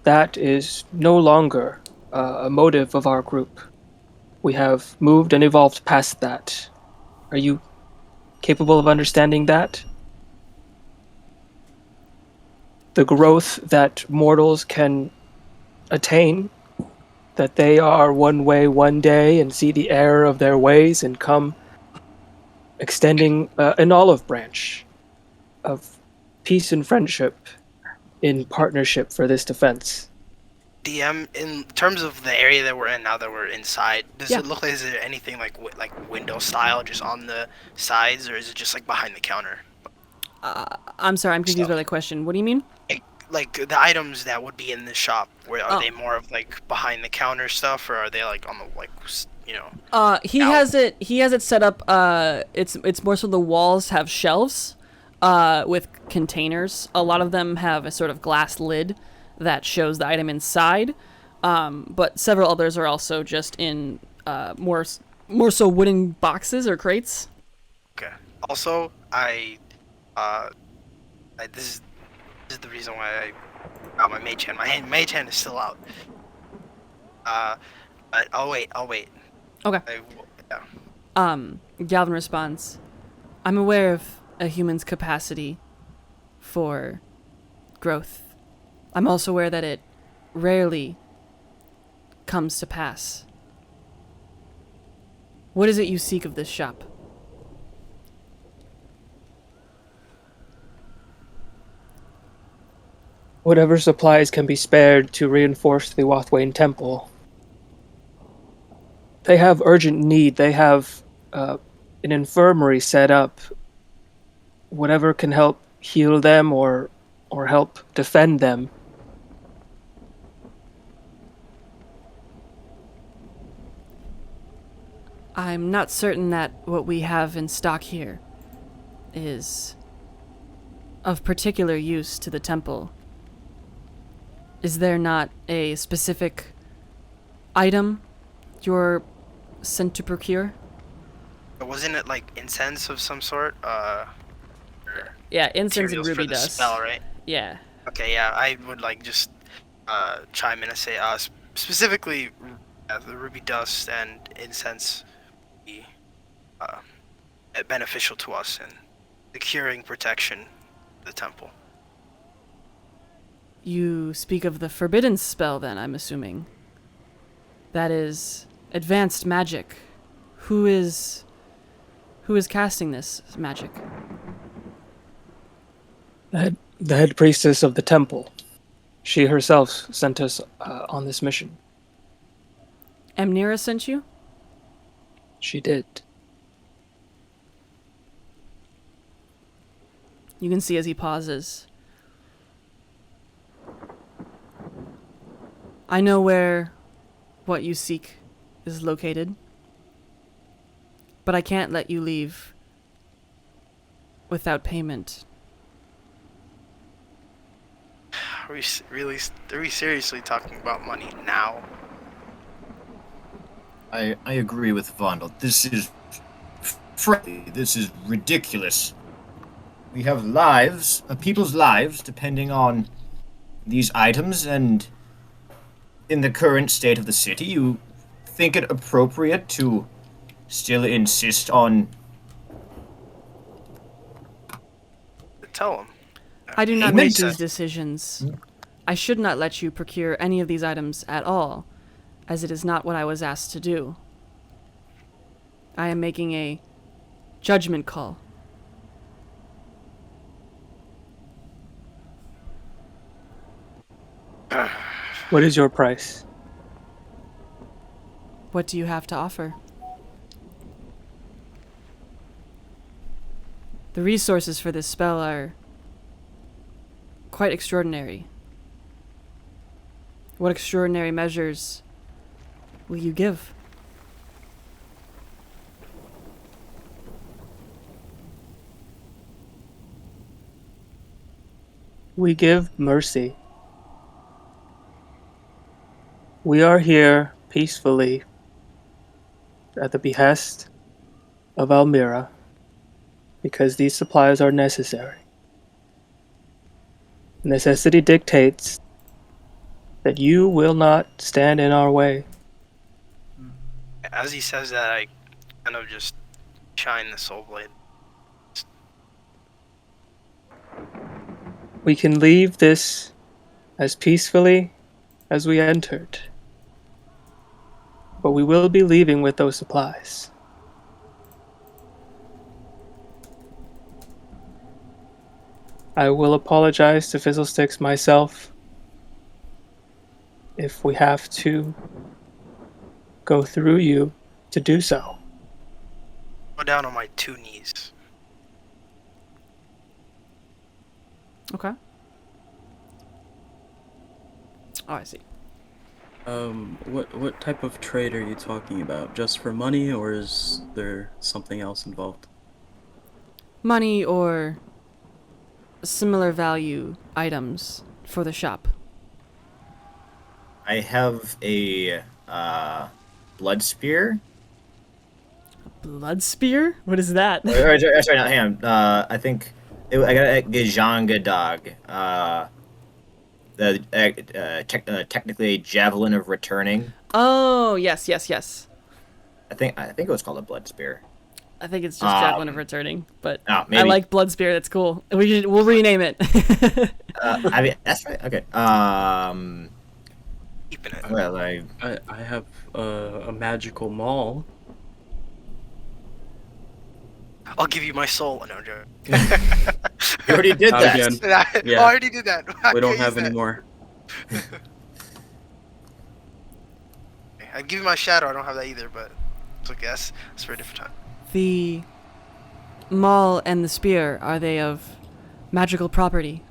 that is no longer a motive of our group. We have moved and evolved past that. Are you capable of understanding that? The growth that mortals can attain, that they are one way one day and see the error of their ways and come extending an olive branch of peace and friendship in partnership for this defense. DM, in terms of the area that we're in now that we're inside, does Yeah. it look like is there anything like window style just on the sides, or is it just like behind the counter? I'm sorry, I'm confused by the question. What do you mean? Like the items that would be in the shop, where are Oh. they more of like behind the counter stuff, or are they like on the you know? He Out. has it set up. It's more so the walls have shelves, with containers. A lot of them have a sort of glass lid that shows the item inside. But several others are also just in more so wooden boxes or crates. Okay. Also, this is the reason why I Oh, my mage hand. My mage hand is still out. But I'll wait. Okay. Yeah. Galvin responds, I'm aware of a human's capacity for growth. I'm also aware that it rarely comes to pass. What is it you seek of this shop? Whatever supplies can be spared to reinforce the Yuathain Temple. They have urgent need. They have an infirmary set up. Whatever can help heal them or help defend them. I'm not certain that what we have in stock here is of particular use to the temple. Is there not a specific item you're sent to procure? Wasn't it like incense of some sort? Yeah, incense and Materials ruby for the dust. spell, right? Yeah. Okay, yeah, I would like just chime in and say specifically the ruby dust and incense be beneficial to us in securing protection of the temple. You speak of the forbidden spell then, I'm assuming. That is advanced magic. Who is casting this magic? The head priestess of the temple. She herself sent us on this mission. Amnira sent you? She did. You can see as he pauses. I know where what you seek is located, but I can't let you leave without payment. Are we seriously talking about money now? I agree with Vondel. This is frankly, this is ridiculous. We have lives, people's lives, depending on these items, and in the current state of the city, you think it appropriate to still insist on... Tell him. I do not Payment? make these decisions. I should not let you procure any of these items at all, as it is not what I was asked to do. I am making a judgment call. What is your price? What do you have to offer? The resources for this spell are quite extraordinary. What extraordinary measures will you give? We give mercy. We are here peacefully at the behest of Almira because these supplies are necessary. Necessity dictates that you will not stand in our way. As he says that, I kind of just shine the soul blade. We can leave this as peacefully as we entered, but we will be leaving with those supplies. I will apologize to Fizzlesticks myself if we have to go through you to do so. Go down on my 2 knees. Okay. Oh, I see. What type of trade are you talking about? Just for money, or is there something else involved? Money or similar value items for the shop. I have a blood spear. Blood spear? What is that? Sorry, not him. I think I got a Gajanga dog. technically a javelin of returning. Oh, yes. I think it was called a blood spear. I think it's just Javelin of Returning, but maybe. I like Blood Spear. That's cool. We'll rename it. I mean, that's right. Okay. Keeping it. Well, I have a magical maul. I'll give you my soul. No, joke. you already did Not that. again. Yeah. I already did that. We don't have any more. I'd give you my shadow. I don't have that either, but it's okay. That's for a different time. The maul and the spear, are they of magical property?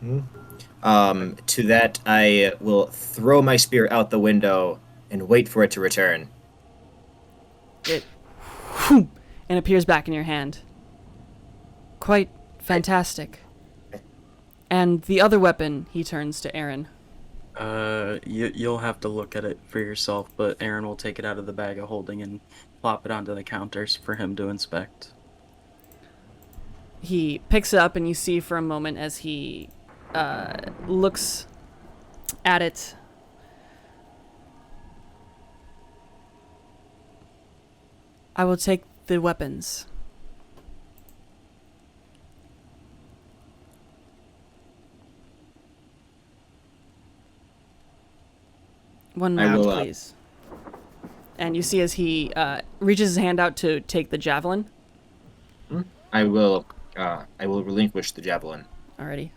To that, I will throw my spear out the window and wait for it to return. It and appears back in your hand. Quite fantastic. And the other weapon, he turns to Aaron. You'll have to look at it for yourself, but Aaron will take it out of the bag of holding and plop it onto the counters for him to inspect. He picks it up, and you see for a moment as he looks at it. I will take the weapons. One round, please. And you see as he reaches his hand out to take the javelin. I will relinquish the javelin. Alrighty.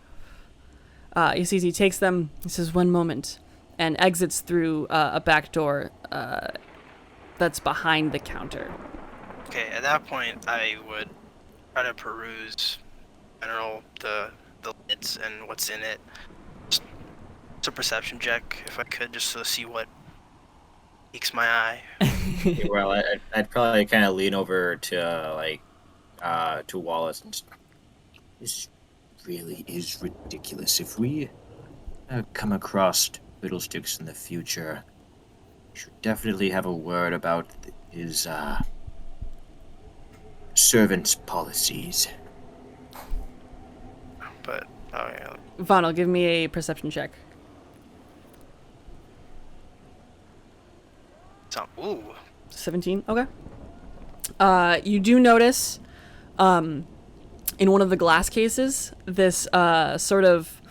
You see as he takes them, he says, "One moment," and exits through a back door that's behind the counter. Okay, at that point, I would try to peruse, I don't know, the lids and what's in it. Just a perception check, if I could, just to see what piques my eye. Well, I'd probably kind of lean over to Wallace and just, this really is ridiculous. If we come across Fiddlesticks in the future, we should definitely have a word about his servants' policies. But, oh yeah. Vonal, give me a perception check. Ooh. 17? Okay. You do notice, in one of the glass cases, this sort of,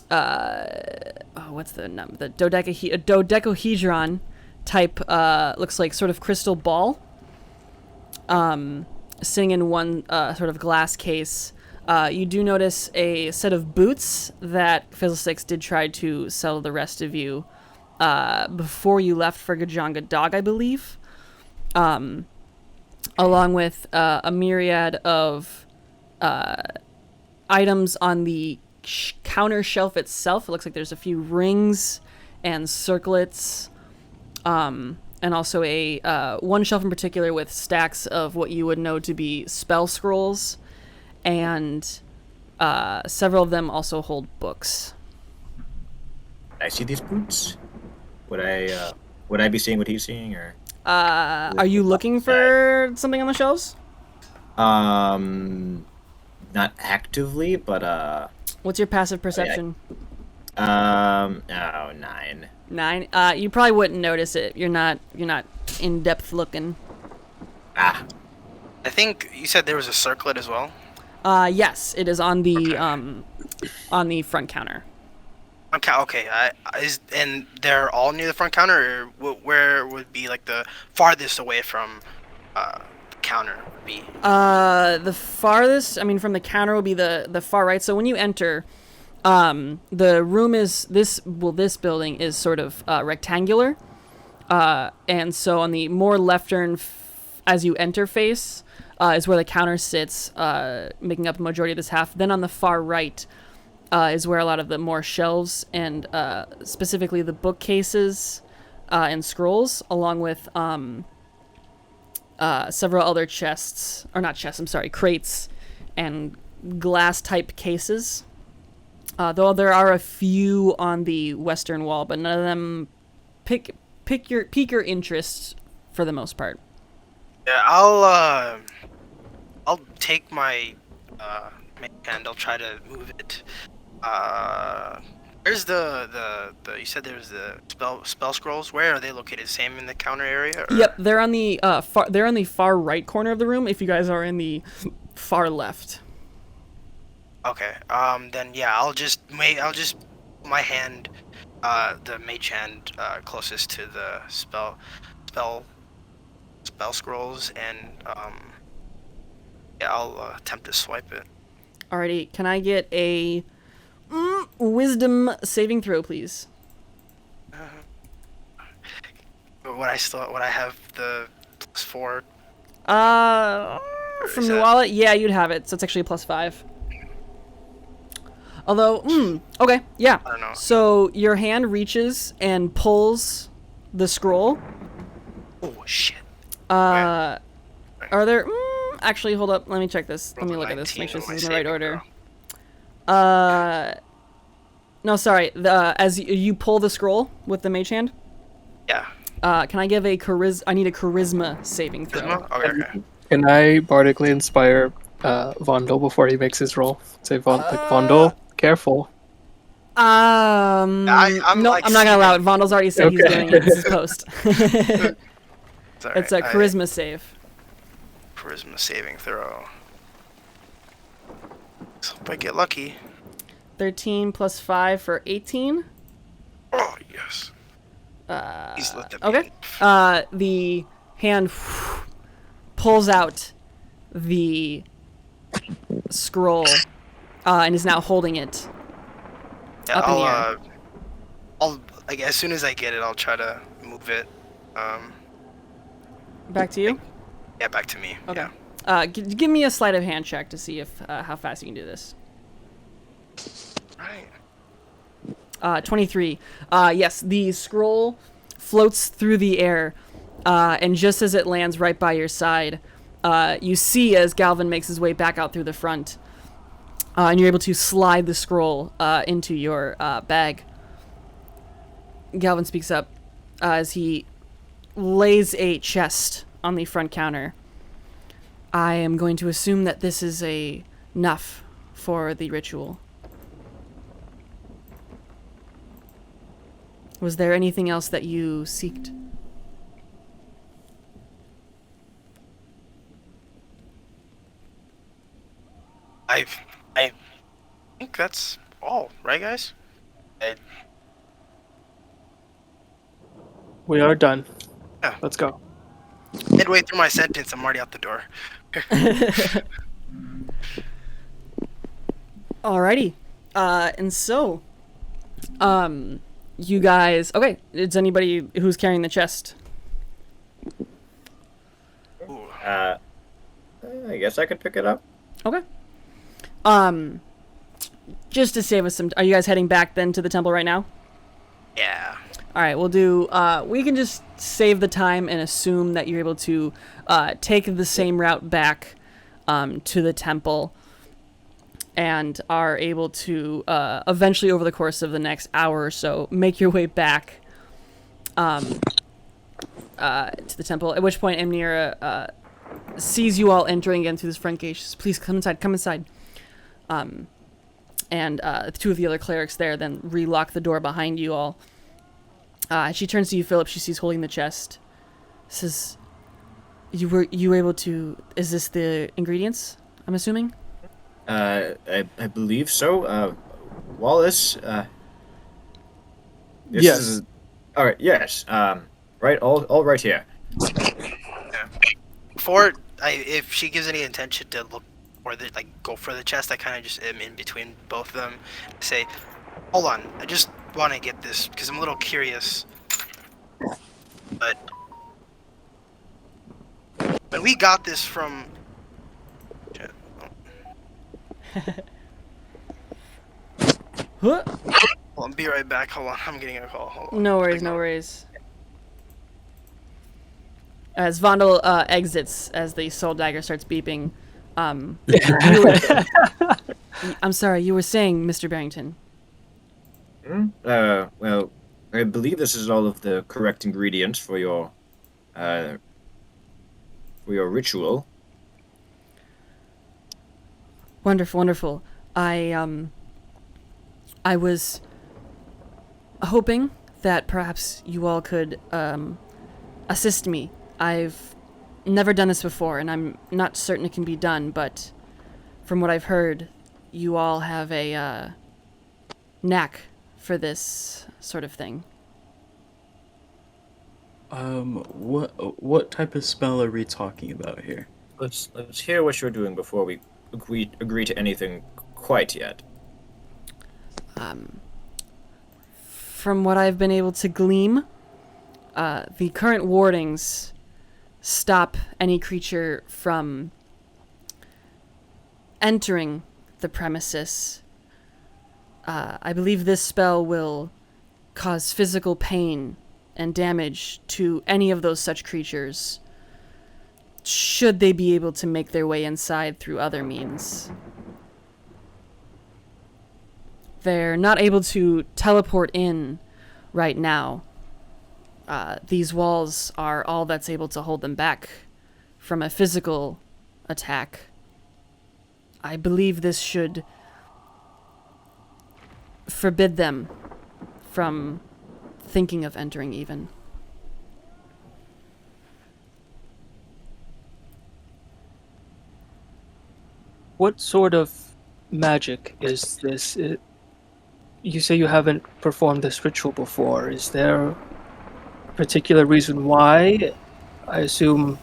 what's the number? The dodecahedron type, looks like sort of crystal ball, sitting in one sort of glass case. You do notice a set of boots that Fiddlesticks did try to sell the rest of you before you left for Gajanga Dog, I believe. Along with a myriad of items on the counter shelf itself. It looks like there's a few rings and circlets, and also a one shelf in particular with stacks of what you would know to be spell scrolls, and several of them also hold books. I see these boots. Would I be seeing what he's seeing, or? Are you looking for something on the shelves? Not actively, but What's your passive perception? 9. 9. You probably wouldn't notice it. You're not in depth looking. I think you said there was a circlet as well. Yes, it is on the on the front counter. Okay. And they're all near the front counter, or where would be like the farthest away from the counter would be? The farthest, from the counter would be the far right. So when you enter, the room is this building is sort of rectangular, and so on the more left-turn as you enter face is where the counter sits, making up the majority of this half. Then on the far right is where a lot of the more shelves and specifically the bookcases and scrolls, along with several other crates and glass type cases. Though there are a few on the western wall, but none of them pique your interest for the most part. Yeah, I'll take my hand. I'll try to move it Where's the you said there was the spell scrolls. Where are they located? Same in the counter area? Or? Yep, they're on the far right corner of the room. If you guys are in the far left. Okay. Then yeah, I'll just my hand, the mage hand, closest to the spell scrolls, and yeah, I'll attempt to swipe it. Alrighty, can I get a wisdom saving throw, please? What I have the +4. From the wallet, yeah, you'd have it. So it's actually a +5. Although, okay, yeah. I don't know. So your hand reaches and pulls the scroll. Oh shit. Are there? Actually, hold up. Let me check this. Let me look at this. Make sure this is in the right order. No, sorry. As you pull the scroll with the mage hand. Yeah. Can I give a I need a charisma saving throw. Okay. Can I bardically inspire Vondel before he makes his roll? Say, Vondel, careful. I'm no, like I'm not gonna allow it. Vondel's already said he's doing it. This is post. It's a charisma save. Charisma saving throw. Let's hope I get lucky. 13 plus 5 for 18. Oh yes. He's lit the Okay. The hand pulls out the scroll and is now holding it Yeah, up in the air. I'll like as soon as I get it, I'll try to move it. Back to you. Yeah, back to me. Okay. Yeah. Give me a sleight of hand check to see if how fast you can do this. Right. 23. Yes, the scroll floats through the air, and just as it lands right by your side, you see as Galvin makes his way back out through the front, and you're able to slide the scroll into your bag. Galvin speaks up as he lays a chest on the front counter. I am going to assume that this is enough for the ritual. Was there anything else that you seeked? I think that's all, right, guys? We are done. Yeah. Let's go. Midway through my sentence, I'm already out the door. Alrighty. And so, you guys, okay, it's anybody who's carrying the chest. Ooh. I guess I could pick it up. Okay. Just to save us some, are you guys heading back then to the temple right now? Yeah. Alright, we'll do, we can just save the time and assume that you're able to, take the same route back, to the temple, and are able to, eventually over the course of the next hour or so, make your way back, to the temple, at which point Amnira, sees you all entering again through this front gate. She says, please come inside, come inside. And two of the other clerics there then relock the door behind you all. She turns to you, Philip. She sees holding the chest. Says, you were able to, is this the ingredients, I'm assuming? I believe so. Wallace, this Yes. is... Alright, yes. Right, all right here. Yeah. Before if she gives any intention to look or go for the chest, I kind of just am in between both of them. Say, hold on, I just want to get this because I'm a little curious. But when we got this from, Huh? I'll be right back. Hold on, I'm getting a call. Hold on. No worries, no worries. As Vondel exits, as the soul dagger starts beeping, I'm sorry, you were saying, Mr. Barrington. Well, I believe this is all of the correct ingredients for your ritual. Wonderful, wonderful. I was hoping that perhaps you all could assist me. I've never done this before, and I'm not certain it can be done, but from what I've heard, you all have a knack for this sort of thing. What type of spell are we talking about here? Let's hear what you're doing before we agree to anything quite yet. From what I've been able to glean, the current wardings stop any creature from entering the premises. I believe this spell will cause physical pain and damage to any of those such creatures, should they be able to make their way inside through other means. They're not able to teleport in right now. These walls are all that's able to hold them back from a physical attack. I believe this should forbid them from thinking of entering even. What sort of magic is this? You say you haven't performed this ritual before. Is there a particular reason why? I assume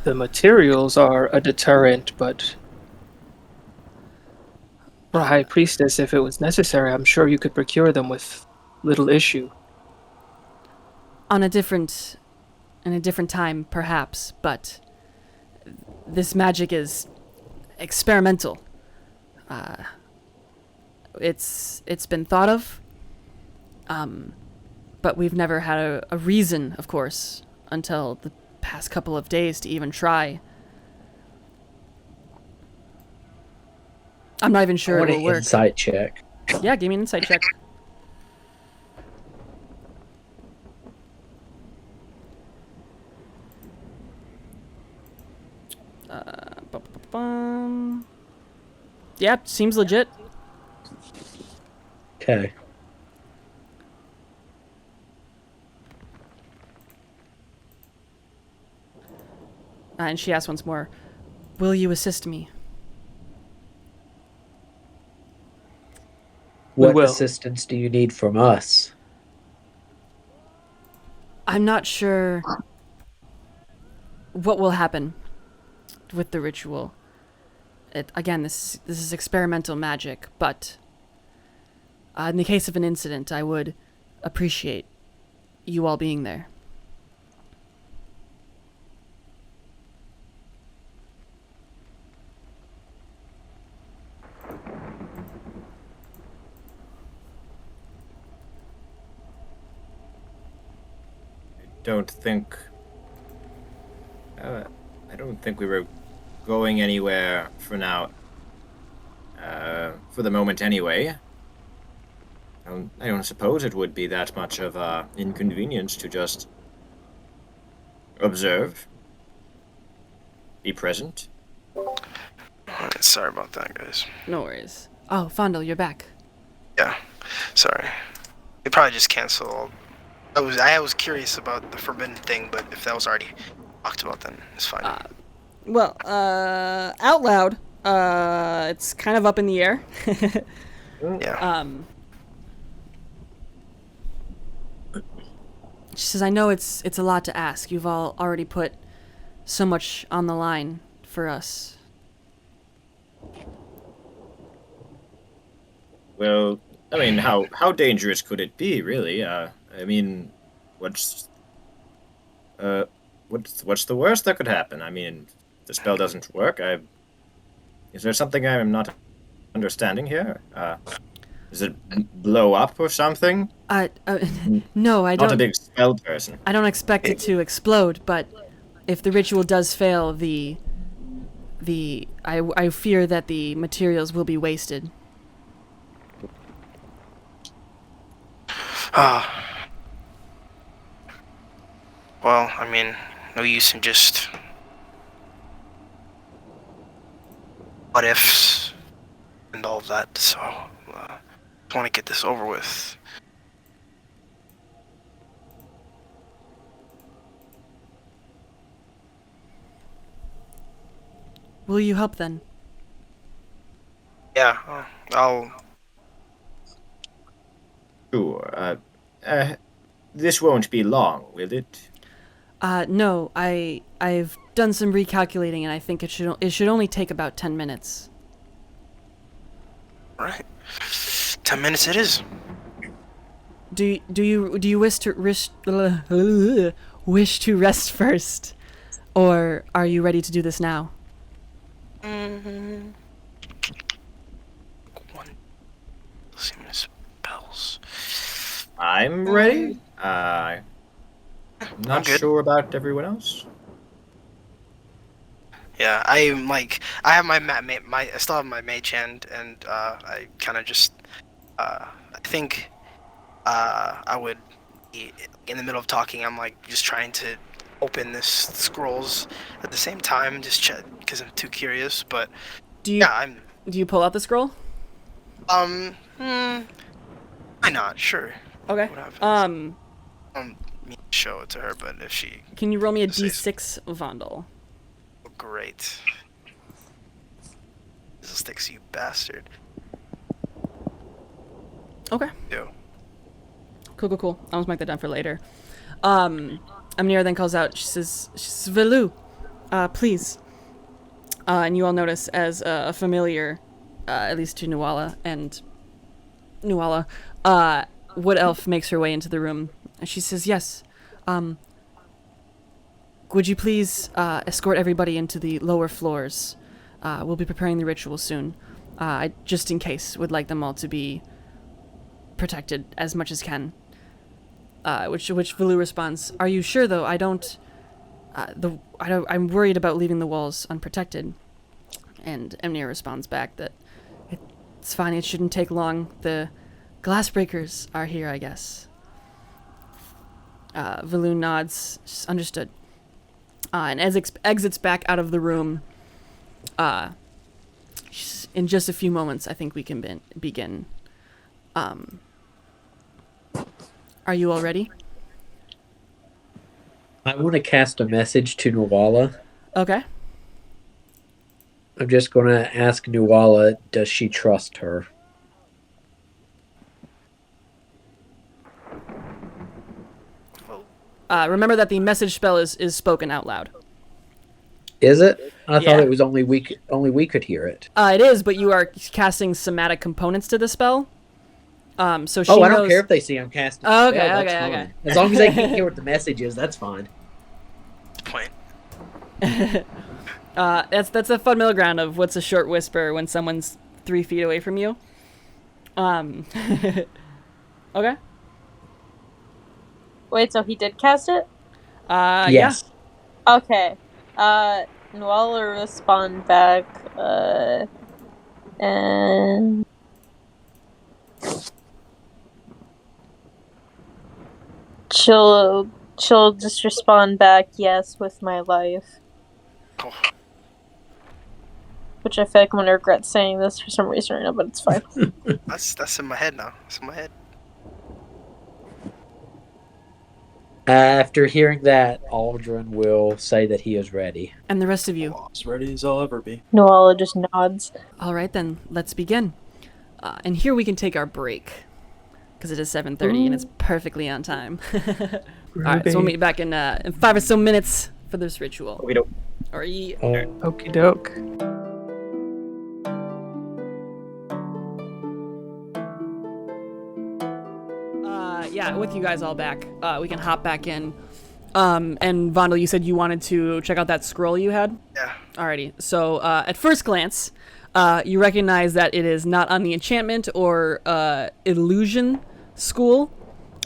the materials are a deterrent, but for a high priestess, if it was necessary, I'm sure you could procure them with little issue. In a different time, perhaps, but this magic is experimental. It's been thought of, but we've never had a reason, of course, until the past couple of days to even try. I'm not even sure I want it an will work. insight check. Yeah, give me an insight check. Yep, seems legit. Okay. And she asks once more, "Will you assist me?" We What will. assistance do you need from us? I'm not sure what will happen with the ritual. Again, this is experimental magic, but in the case of an incident, I would appreciate you all being there. I don't think we were going anywhere for now. For the moment, anyway. I don't suppose it would be that much of a inconvenience to just observe, be present. Alright, sorry about that, guys. No worries. Oh, Fondle, you're back. Yeah, sorry. They probably just canceled. I was curious about the forbidden thing, but if that was already talked about, then it's fine. Well, out loud, it's kind of up in the air. Yeah. She says, "I know it's a lot to ask. You've all already put so much on the line for us." Well, I mean, how dangerous could it be, really? I mean, what's the worst that could happen? I mean, if the spell doesn't work, is there something I'm not understanding here? Does it blow up or something? No, I Not a don't. big spell person. I don't expect it to explode, but if the ritual does fail, I fear that the materials will be wasted. Well, I mean, no use in just what ifs and all of that, so Just want to get this over with. Will you help then? Yeah, I'll. Sure. This won't be long, will it? No, I've done some recalculating, and I think it should only take about 10 minutes. Right. 10 minutes it is. Do you wish to rest first, or are you ready to do this now? Mm-hmm. One. Let's see my spells. I'm ready. I'm not good. sure about everyone else. Yeah, I'm like, I have I still have my mage hand, and I kind of just, I think, I would be in the middle of talking. I'm like just trying to open this scrolls at the same time, just check because I'm too curious. But Do you pull out the scroll? why not? Sure. Okay. What happens? Me show it to her, but if she, Can you roll me a Say d6, Vondel? oh, great. This sticks, you bastard. Okay. Yo. Cool. I'll just mark that down for later. Amnira then calls out. She says, Velu, please. And you all notice as a familiar, at least to Nuala, Wood Elf makes her way into the room. And she says, yes. Would you please escort everybody into the lower floors? We'll be preparing the ritual soon. I just in case would like them all to be protected as much as can. Which Velu responds, "Are you sure though? I'm worried about leaving the walls unprotected." And Emnir responds back that it's fine. It shouldn't take long. The Glassbreakers are here, I guess. Velu nods. Just understood. And exits back out of the room. In just a few moments, I think we can begin. Are you all ready? I want to cast a message to Nuala. Okay. I'm just going to ask Nuala, does she trust her? Remember that the message spell is spoken out loud. Is it? I Yeah. thought it was only we could hear it. It is, but you are casting somatic components to the spell. So she I knows... don't care if they see I'm casting. Oh, a okay, spell, okay, that's okay. fine. As long as they can hear what the message is, that's fine. Point. That's a fun middle ground of what's a short whisper when someone's 3 feet away from you. Okay. Wait, so he did cast it? Yes. Yeah. Okay. Noel will respond back, and... She'll just respond back, yes, with my life. Oh. Which I feel like I'm gonna regret saying this for some reason right now, but it's fine. That's in my head now. It's in my head. After hearing that, Aldrin will say that he is ready. And the rest of you. As ready as I'll ever be. Noella just nods. All right, then. Let's begin. And here we can take our break. Because it is 7:30 and it's perfectly on time. All right, so we'll meet back in 5 or so minutes for this ritual. We don't. Or Okie doke. yeah, with you guys all back, we can hop back in. And Vondel, you said you wanted to check out that scroll you had? Yeah. Alrighty. So at first glance, you recognize that it is not on the enchantment or illusion school.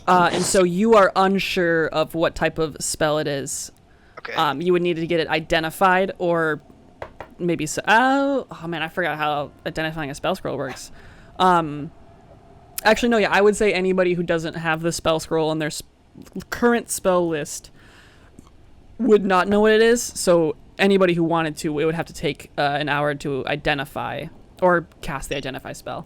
And so you are unsure of what type of spell it is. Okay. You would need to get it identified or maybe oh man, I forgot how identifying a spell scroll works. Actually, no, yeah, I would say anybody who doesn't have the spell scroll on their current spell list would not know what it is. So anybody who wanted to, it would have to take an hour to identify or cast the identify spell.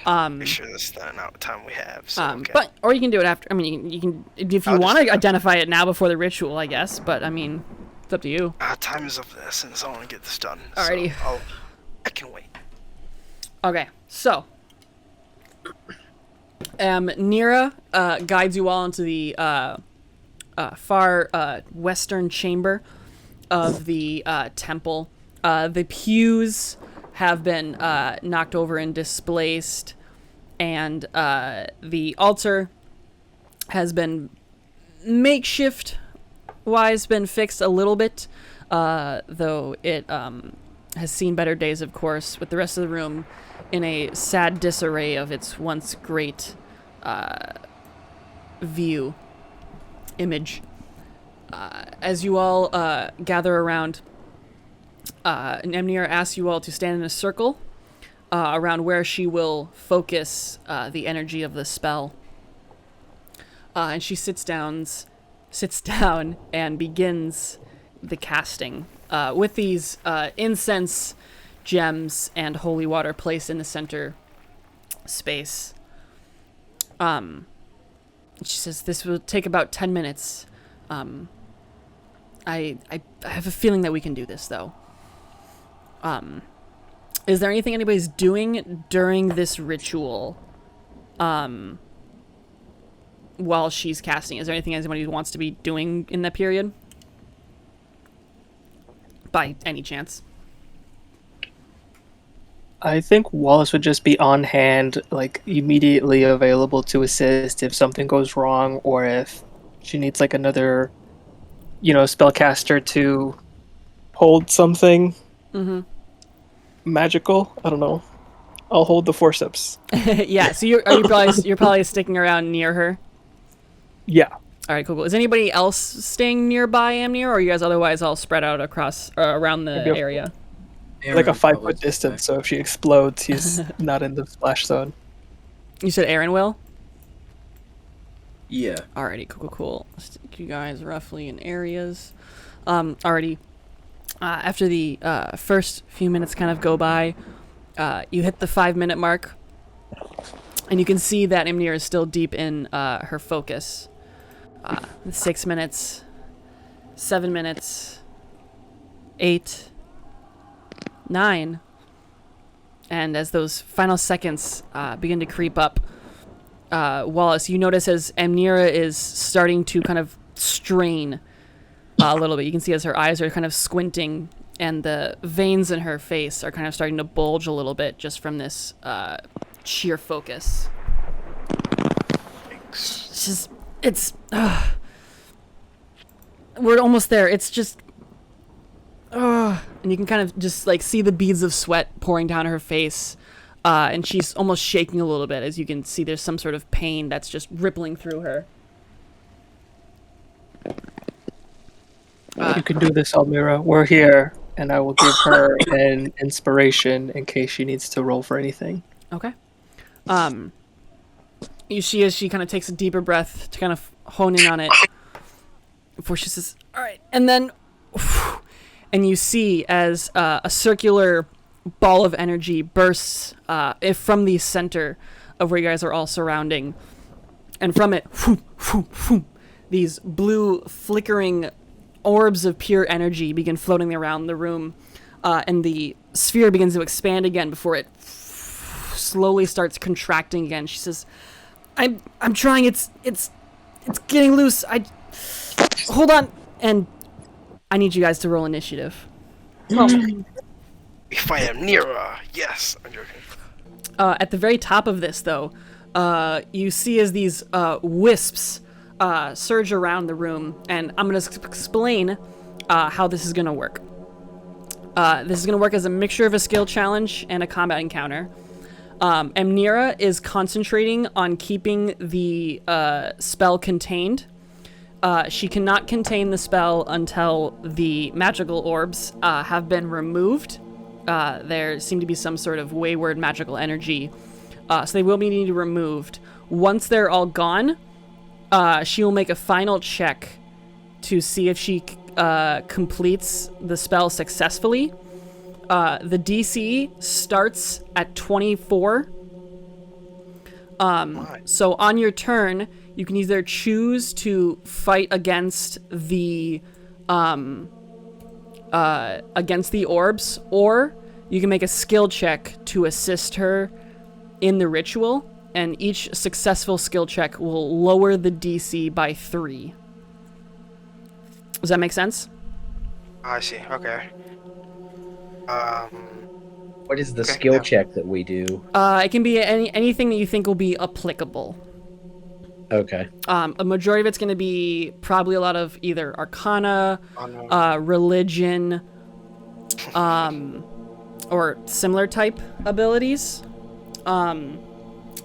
Make sure that's the amount of time we have. So, okay. But or you can do it after. I mean, you can if you want to identify it now before the ritual, I guess. But I mean, it's up to you. Time is of the essence. I want to get this done. Alrighty. So I can wait. Okay, so Nira guides you all into the far western chamber of the temple. The pews have been knocked over and displaced, and the altar has been makeshift-wise been fixed a little bit, though it has seen better days, of course, with the rest of the room in a sad disarray of its once great image. As you all gather around, Nemnir asks you all to stand in a circle around where she will focus the energy of the spell. And she sits down and begins the casting with these incense gems and holy water placed in the center space. She says this will take about 10 minutes. I have a feeling that we can do this, though. Is there anything anybody's doing during this ritual while she's casting? Is there anything anybody wants to be doing in that period? By any chance? I think Wallace would just be on hand, like immediately available to assist if something goes wrong, or if she needs like another, spellcaster to hold something magical. I don't know. I'll hold the forceps. Yeah. So you're probably sticking around near her. Yeah. All right. Cool. Is anybody else staying nearby Amnir, or are you guys otherwise all spread out across around the area? Like a 5-foot distance, so if she explodes, he's not in the splash zone. You said Aaron will? Yeah. Alrighty, cool. Stick you guys roughly in areas. Alrighty. After the first few minutes kind of go by, you hit the 5-minute mark, and you can see that Imnir is still deep in her focus. 6 minutes, 7 minutes, 8, 9, and as those final seconds begin to creep up, Wallace, you notice as Amnira is starting to kind of strain a little bit. You can see as her eyes are kind of squinting, and the veins in her face are kind of starting to bulge a little bit just from this sheer focus. We're almost there. It's just... and you can kind of just like see the beads of sweat pouring down her face, and she's almost shaking a little bit as you can see there's some sort of pain that's just rippling through her. You can do this, Almira. We're here, and I will give her an inspiration in case she needs to roll for anything. Okay. You see as she kind of takes a deeper breath to kind of hone in on it before she says, all right, and then... And you see as a circular ball of energy bursts from the center of where you guys are all surrounding. And from it, these blue flickering orbs of pure energy begin floating around the room. And the sphere begins to expand again before it slowly starts contracting again. She says, I'm trying, it's getting loose. Hold on. And I need you guys to roll initiative. If I am nearer, yes. I'm joking. At the very top of this, though, you see as these wisps surge around the room, and I'm going to explain how this is going to work. This is going to work as a mixture of a skill challenge and a combat encounter. Amnira is concentrating on keeping the spell contained. She cannot contain the spell until the magical orbs have been removed. There seem to be some sort of wayward magical energy, so they will be needed removed. Once they're all gone, she will make a final check to see if she completes the spell successfully. The DC starts at 24. So on your turn, you can either choose to fight against the orbs, or you can make a skill check to assist her in the ritual, and each successful skill check will lower the DC by 3. Does that make sense? I see. Okay. What is the skill check that we do? It can be anything that you think will be applicable. Okay. A majority of it's going to be probably a lot of either Arcana, religion, or similar type abilities. I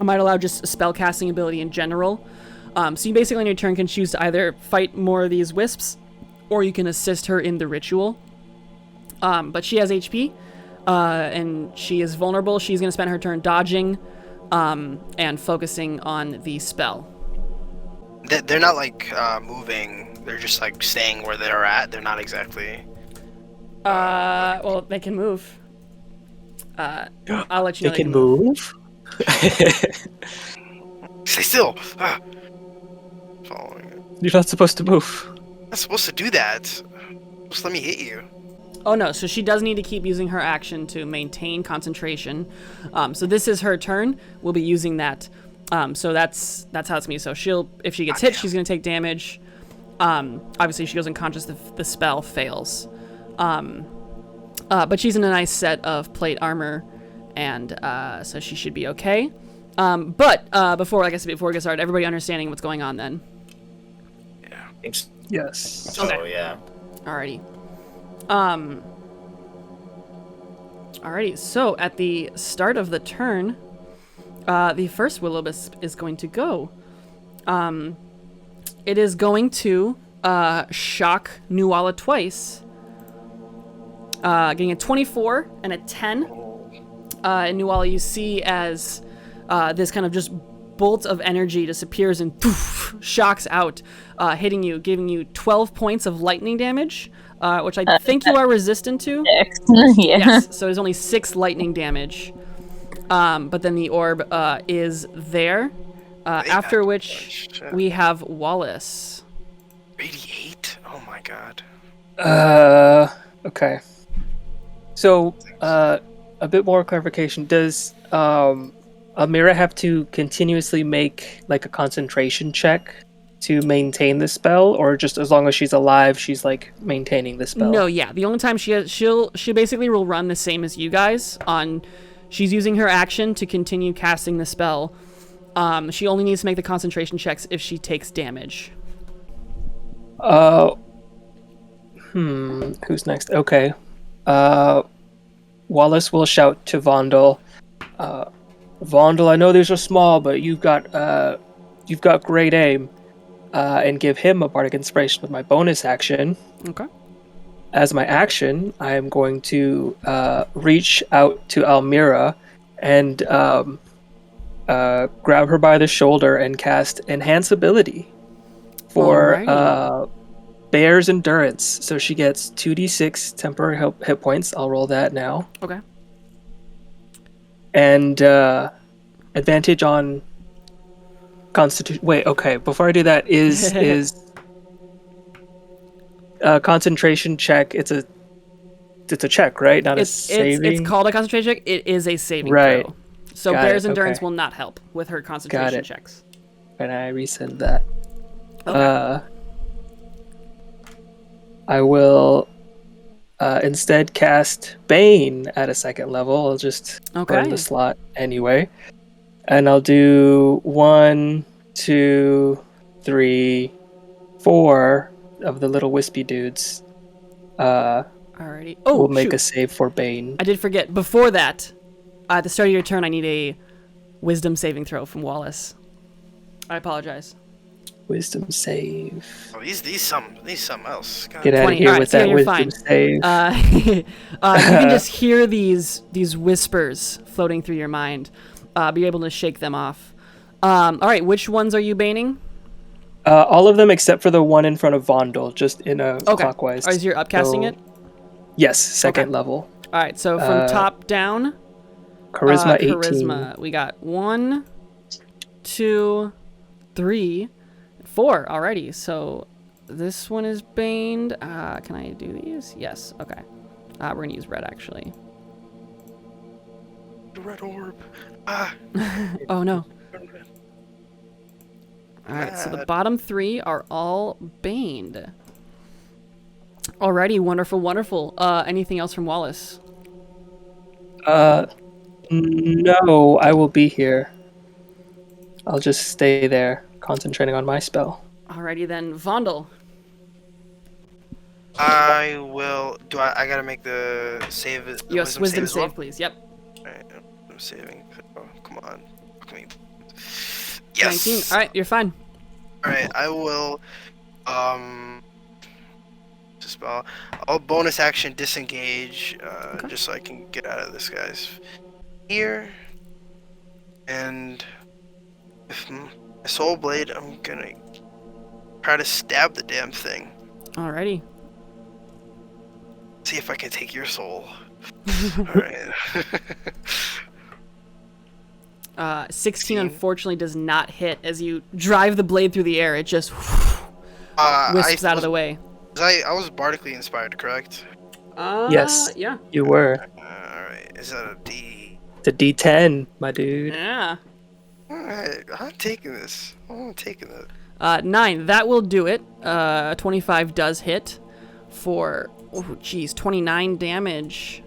might allow just a spell casting ability in general. So you basically on your turn can choose to either fight more of these wisps, or you can assist her in the ritual. But she has HP, and she is vulnerable. She's going to spend her turn dodging and focusing on the spell. They're not like moving. They're just like staying where they're at. They're not exactly. Well, they can move. I'll let you know. They can move? Stay still. Following it. You're not supposed to move. I'm not supposed to do that. Just let me hit you. Oh no, so she does need to keep using her action to maintain concentration. So this is her turn. We'll be using that. So that's how it's gonna be. So if she gets hit, she's gonna take damage. Obviously, if she goes unconscious, the spell fails. But she's in a nice set of plate armor, and so she should be okay. But before we get started, everybody understanding what's going on then? Yeah. Thanks. Yes. So yeah. Alrighty. Alrighty, so at the start of the turn, the first will-o-wisp is going to go. It is going to shock Nuala twice, getting a 24 and a 10. And Nuala, you see as this kind of just bolt of energy disappears and poof, shocks out, hitting you, giving you 12 points of lightning damage. Which I think you are resistant to. Yeah. Yes, so there's only 6 lightning damage. But then the orb is there. After which we have Wallace. 88? Oh my god. Okay. So, a bit more clarification. Does Amira have to continuously make like a concentration check to maintain the spell, or just as long as she's alive, she's like maintaining the spell? No, yeah. The only time she basically will run the same as you guys. She's using her action to continue casting the spell. She only needs to make the concentration checks if she takes damage. Who's next? Okay. Wallace will shout to Vondel. Vondel, I know these are small, but you've got great aim. And give him a bardic inspiration with my bonus action. Okay. As my action, I am going to reach out to Almira and grab her by the shoulder and cast Enhance Ability for Bear's Endurance. So she gets 2d6 temporary hit points. I'll roll that now. Okay. And advantage on Constitution. Wait, okay. Before I do that, is concentration check? It's a check, right? Not a saving. It's called a concentration check. It is a saving right. throw. So Bear's Endurance will not help with her concentration checks. And I resend that. Okay. I will instead cast Bane at a second level. I'll just burn the slot anyway. And I'll do 1, 2, 3, 4 of the little wispy dudes. Alrighty. Oh, we'll make a save for Bane. I did forget. Before that, at the start of your turn, I need a Wisdom saving throw from Wallace. I apologize. Wisdom save. Oh, these something else. God. Get out of here with that wisdom save. You can just hear these whispers floating through your mind. Be able to shake them off. All right, which ones are you baning? All of them except for the one in front of Vondel, just in a clockwise. Is you upcasting it? Yes, second level. All right, so from top down, Charisma 18. Charisma. We got 1, 2, 3, 4 already. So this one is baned. Can I do these? Yes. Okay. We're gonna use red actually. The red orb. Oh no. All right, so the bottom 3 are all baned. Alrighty, wonderful, wonderful. Anything else from Wallace? No, I will be here. I'll just stay there, concentrating on my spell. Alrighty then, Vondel. I will. I gotta make the save? Yes, wisdom save, as well? please. Yep. Alright, I'm saving. Oh, come on. Come on. Yes! 19. Alright, you're fine. Alright, I will. Spell. I'll bonus action disengage, Okay. just so I can get out of this guy's here. And with my soul blade, I'm gonna try to stab the damn thing. Alrighty. See if I can take your soul. Alright. 16 unfortunately does not hit. As you drive the blade through the air, it just wisps out of the way. I was bardically inspired, correct? Yes. Yeah. You were. Alright, is that a D? It's a D10, my dude. Yeah. Alright, I'm taking this. I'm taking it. 9. That will do it. 25 does hit for, 29 damage.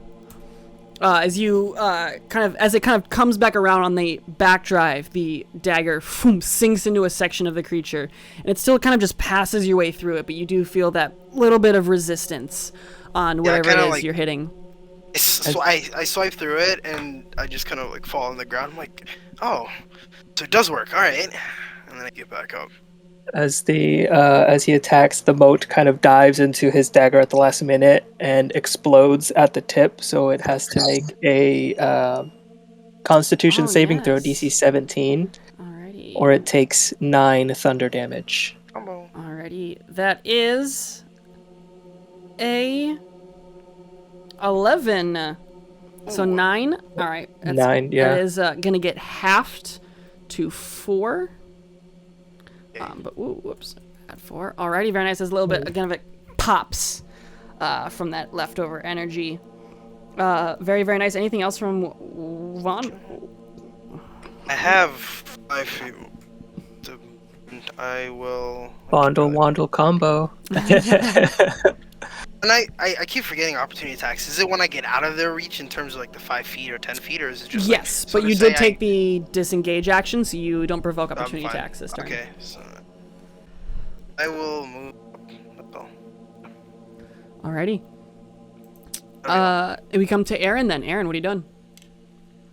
As you as it kind of comes back around on the back drive, the dagger sinks into a section of the creature, and it still kind of just passes your way through it, but you do feel that little bit of resistance on wherever it is you're hitting. I swipe through it, and I just kind of like fall on the ground. I'm like, oh, so it does work. All right, and then I get back up. As he attacks, the moat kind of dives into his dagger at the last minute and explodes at the tip. So it has to make a Constitution saving throw, DC 17, Alrighty. or it takes 9 thunder damage. Combo. Alrighty, that is a 11. So 9. All right. 9, yeah. That is gonna get halved to 4. But whoops, at 4. Alrighty, very nice. There's a little bit again of it pops from that leftover energy. Very, very nice. Anything else from Vaughn? I have 5 feet. I will. Bondle combo. And I keep forgetting opportunity attacks. Is it when I get out of their reach in terms of like the 5 feet or 10 feet, or is it just Yes, like, but so you to say did take the disengage action, so you don't provoke opportunity fine. attacks this turn. Okay, so I will move. Alrighty. We come to Aaron then. Aaron, what are you doing?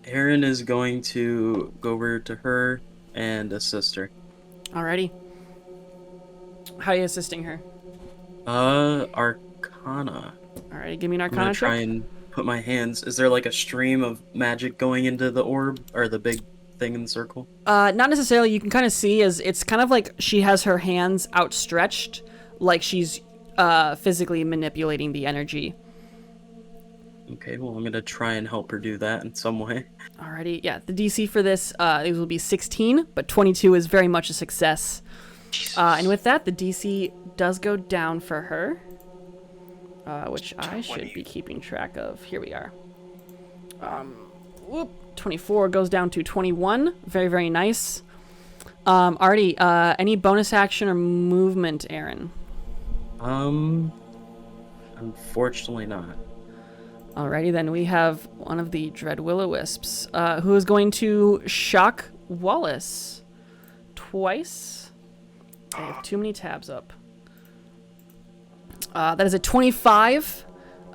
Aaron is going to go over to her and assist her. Alrighty. How are you assisting her? Arcana. Alrighty, give me an I'm Arcana gonna check. try and put my hands. Is there like a stream of magic going into the orb or the big thing in the circle? Not necessarily. You can kind of see as it's kind of like she has her hands outstretched, like she's physically manipulating the energy. Okay, well, I'm gonna try and help her do that in some way. Alrighty, yeah. The DC for this it will be 16, but 22 is very much a success. And with that, the DC does go down for her, which I should be keeping track of. Here we are. 24 goes down to 21. Very, very nice. Artie, any bonus action or movement, Aaron? Unfortunately not. Alrighty, then we have one of the Dread Will-O-Wisps, who is going to shock Wallace twice. I have too many tabs up. That is a 25,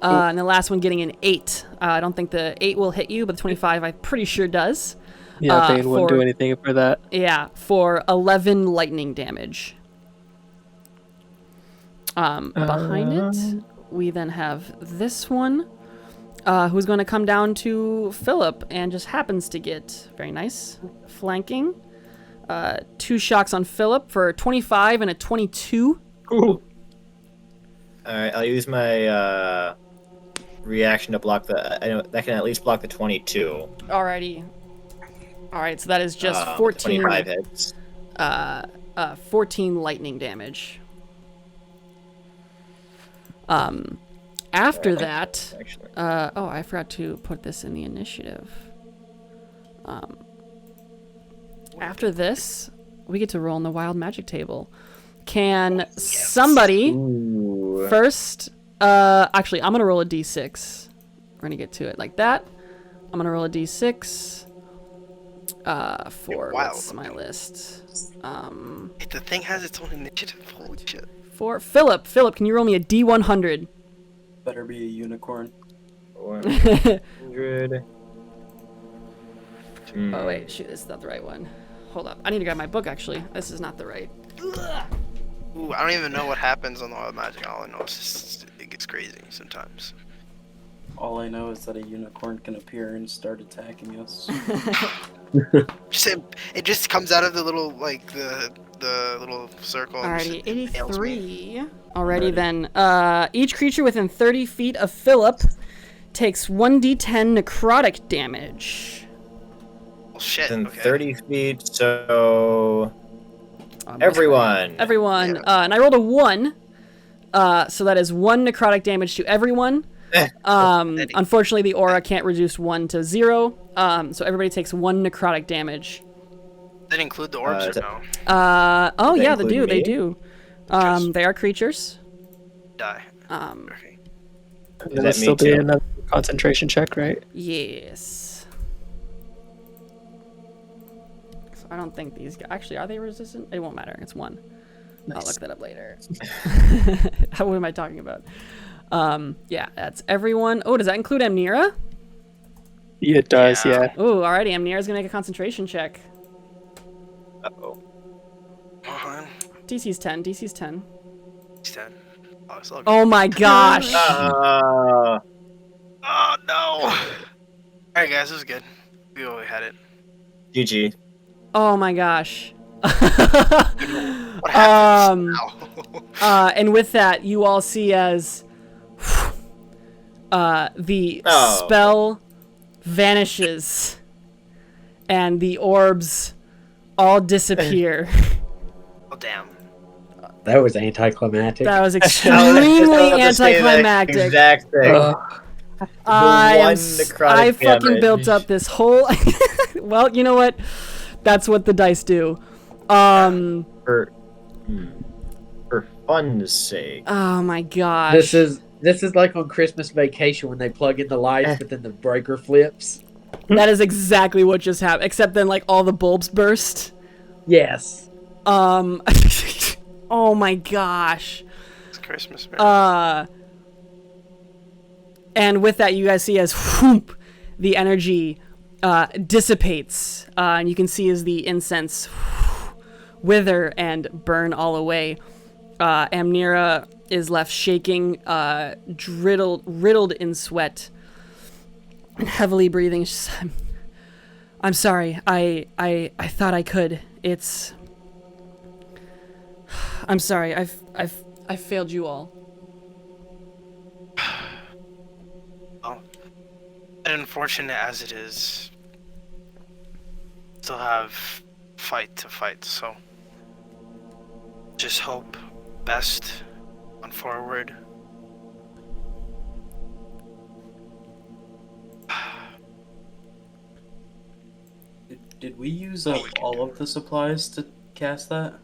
and the last one getting an 8. I don't think the 8 will hit you, but the 25 I'm pretty sure does. Yeah, Bane wouldn't do anything for that. Yeah, for 11 lightning damage. Behind it, we then have this one, who's going to come down to Philip and just happens to get, very nice, flanking. 2 shocks on Philip for 25 and a 22. Ooh. Alright, I'll use my reaction to block the. I know that can at least block the 22. Alrighty. Alright, so that is just 25 hits. 14 lightning damage. After that, Actually. oh, I forgot to put this in the initiative. After this, we get to roll in the wild magic table. Can somebody Ooh. first? Actually, I'm gonna roll a d6. We're gonna get to it like that. I'm gonna roll a d6. For Wild. what's my list? If the thing has its own initiative, holy shit. For Philip. Philip, can you roll me a d100? Better be a unicorn. 100. Oh wait, shoot, this is not the right one. Hold up, I need to grab my book. Actually, this is not the right. Ooh, I don't even know what happens on the wild magic. All I know is just, it gets crazy sometimes. All I know is that a unicorn can appear and start attacking us. It just comes out of the little the little circle. and Alrighty, just impales me. 83. Alrighty then. Each creature within 30 feet of Philip takes 1d10 necrotic damage. Oh shit. Within Okay. 30 feet, so Um, everyone. Everyone. Yeah. And I rolled a 1. So that is 1 necrotic damage to everyone. Unfortunately, the aura can't reduce 1 to 0. So everybody takes 1 necrotic damage. Does that include the orbs or no? Oh They yeah, they include do. They me? do. They are creatures. Die. Um, Okay. It'll that still me be too? another concentration check, right? yes. So I don't think these guys... Actually, are they resistant? It won't matter. It's 1. I'll Nice. look that up later. What am I talking about? Yeah, that's everyone. Oh, does that include Amnira? Yeah, it does, Yeah. yeah. Oh, alrighty. Amnira's gonna make a concentration check. Uh-oh. DC's 10. DC's 10. He's dead. Oh, it's all good. Oh my gosh. Uh, Oh no! Alright guys, this was good. We already had it. GG. Oh my gosh. What happens now? And with that, you all see as the Oh. spell vanishes and the orbs all disappear. Oh damn. That was anticlimactic. That was I was extremely about to say that anticlimactic. Exact thing. I necrotic fucking damage. built up this whole. Well, you know what? That's what the dice do. For fun's sake. Oh my gosh. This is like on Christmas Vacation when they plug in the lights, but then the breaker flips. That is exactly what just happened. Except then, like, all the bulbs burst. Yes. Oh my gosh. It's Christmas, man. And with that, you guys see as whoop, the energy dissipates, and you can see as the incense wither and burn all away. Amnira is left shaking, riddled in sweat, and heavily breathing. She's, I'm sorry. I thought I could. I'm sorry. I've failed you all. Well, unfortunate as it is, still have fight to fight, so just hope best on forward. Did we use up all of the supplies to cast that?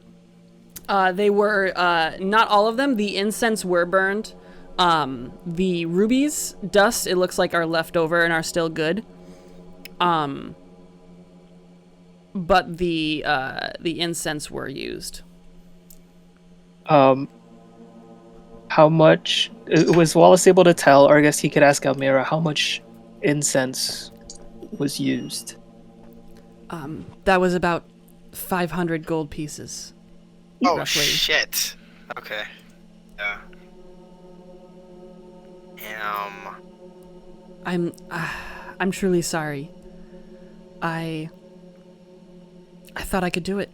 They were not all of them. The incense were burned. The rubies, dust, it looks like are left over and are still good. But the incense were used. How much was Wallace able to tell, or I guess he could ask Almira how much incense was used? That was about 500 gold pieces. Oh roughly. shit. Okay. Yeah. I'm truly sorry. I thought I could do it.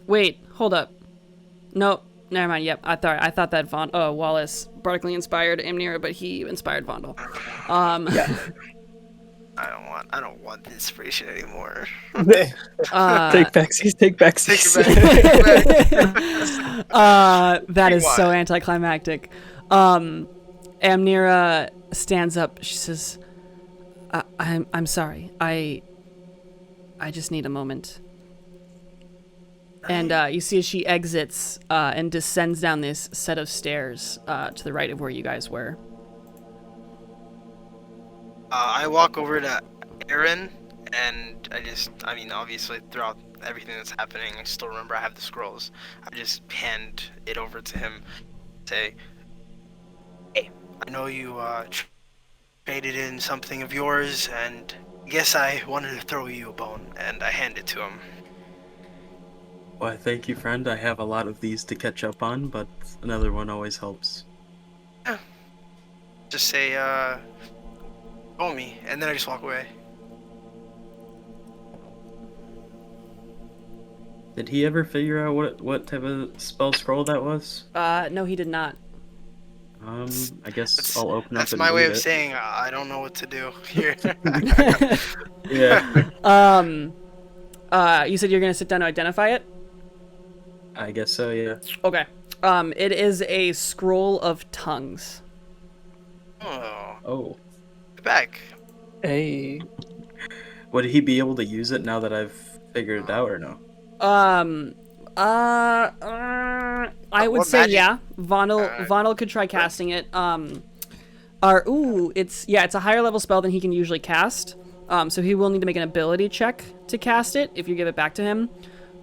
Wait, hold up. No, Never mind. Yep, I thought that Wallace bardically inspired Amnira, but he inspired Vondel. Yeah. I don't want inspiration anymore. Take backsies, take backsies. That is so Why? anticlimactic. Amnira stands up. She says, "I'm sorry. I just need a moment." And you see as she exits and descends down this set of stairs to the right of where you guys were. I walk over to Aaron, and obviously throughout everything that's happening, I still remember I have the scrolls. I just hand it over to him, say, "Hey, I know you traded in something of yours, and I guess I wanted to throw you a bone," and I hand it to him. Why, thank you, friend. I have a lot of these to catch up on, but another one always helps. Just say, "Owe me," and then I just walk away. Did he ever figure out what type of spell scroll that was? No, he did not. I guess I'll open up That's and my way read of it. saying I don't know what to do here. Yeah, You said you're gonna sit down to identify it? I guess so, yeah. Okay. It is a scroll of tongues. Oh, Oh. back. Hey. Would he be able to use it now that I've figured it out or no? I would What say magic? yeah. Vondel could try casting it. It's a higher level spell than he can usually cast. So he will need to make an ability check to cast it if you give it back to him.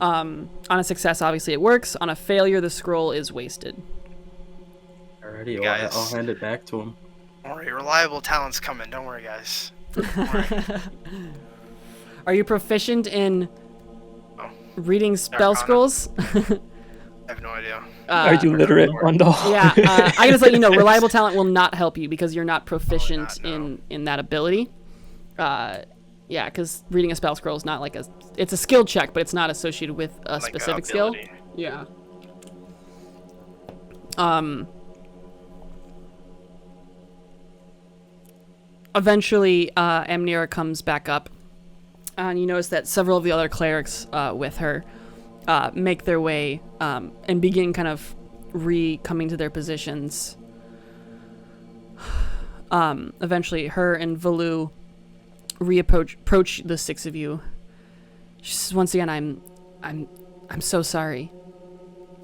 On a success, obviously it works. On a failure, the scroll is wasted. Alrighty, well, Guys. I'll hand it back to him. Don't worry, reliable talent's coming. Don't worry, guys. Don't worry. Are you proficient in Oh. reading spell Arcana. scrolls? I have no idea. Are you literate, Wandel? Yeah, I can just let you know, reliable talent will not help you because you're not proficient no. in that ability. Yeah, because reading a spell scroll is not like it's a skill check, but it's not associated with a Like, specific skill. ability. Yeah. Eventually, Amnira comes back up, and you notice that several of the other clerics with her make their way and begin kind of coming to their positions. Eventually, her and Valu approach the six of you. She says, "Once again, I'm so sorry.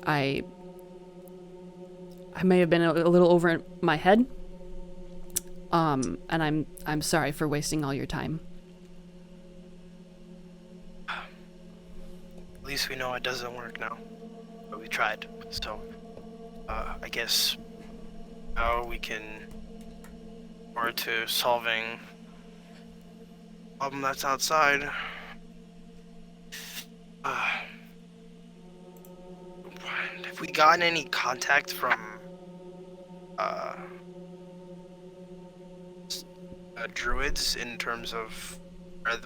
I may have been a little over my head. And I'm sorry for wasting all your time." At least we know it doesn't work now. But we tried. So, I guess now we can forward to solving the problem that's outside. Have we gotten any contact from druids in terms of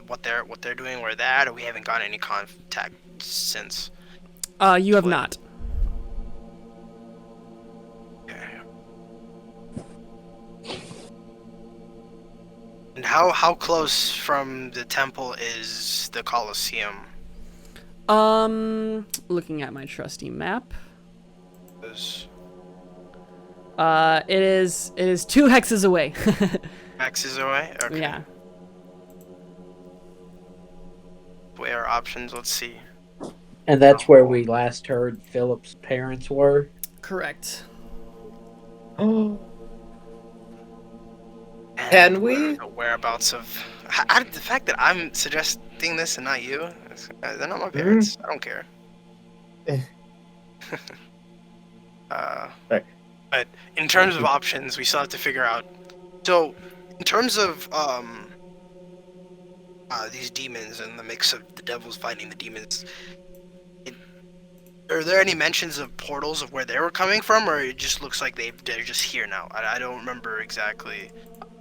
what they're doing, where they're at, or we haven't gotten any contact since? You have not. Okay. And how close from the temple is the Colosseum? Looking at my trusty map. 'Cause It is 2 hexes away. Max is away? Okay. Yeah. Weigh our options, let's see. And that's where we last heard Philip's parents were. Correct. Oh. And Can we? the whereabouts of the fact that I'm suggesting this and not you, they're not my parents. I don't care. Right. But in terms of options, we still have to figure out. So, in terms of these demons and the mix of the devils fighting the demons, are there any mentions of portals of where they were coming from, or it just looks like they're just here now? I don't remember exactly.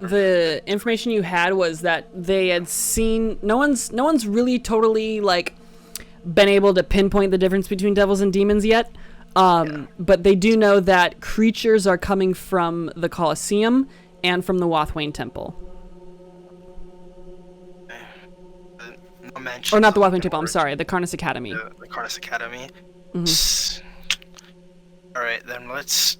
The information you had was that they had seen no one's really totally like been able to pinpoint the difference between devils and demons yet. But they do know that creatures are coming from the Colosseum and from the Yuathain Temple. No mention Or not the of Yuathain Temple, I'm words. sorry, the Karnas Academy. The Karnas Academy. Mhm. Alright, then let's...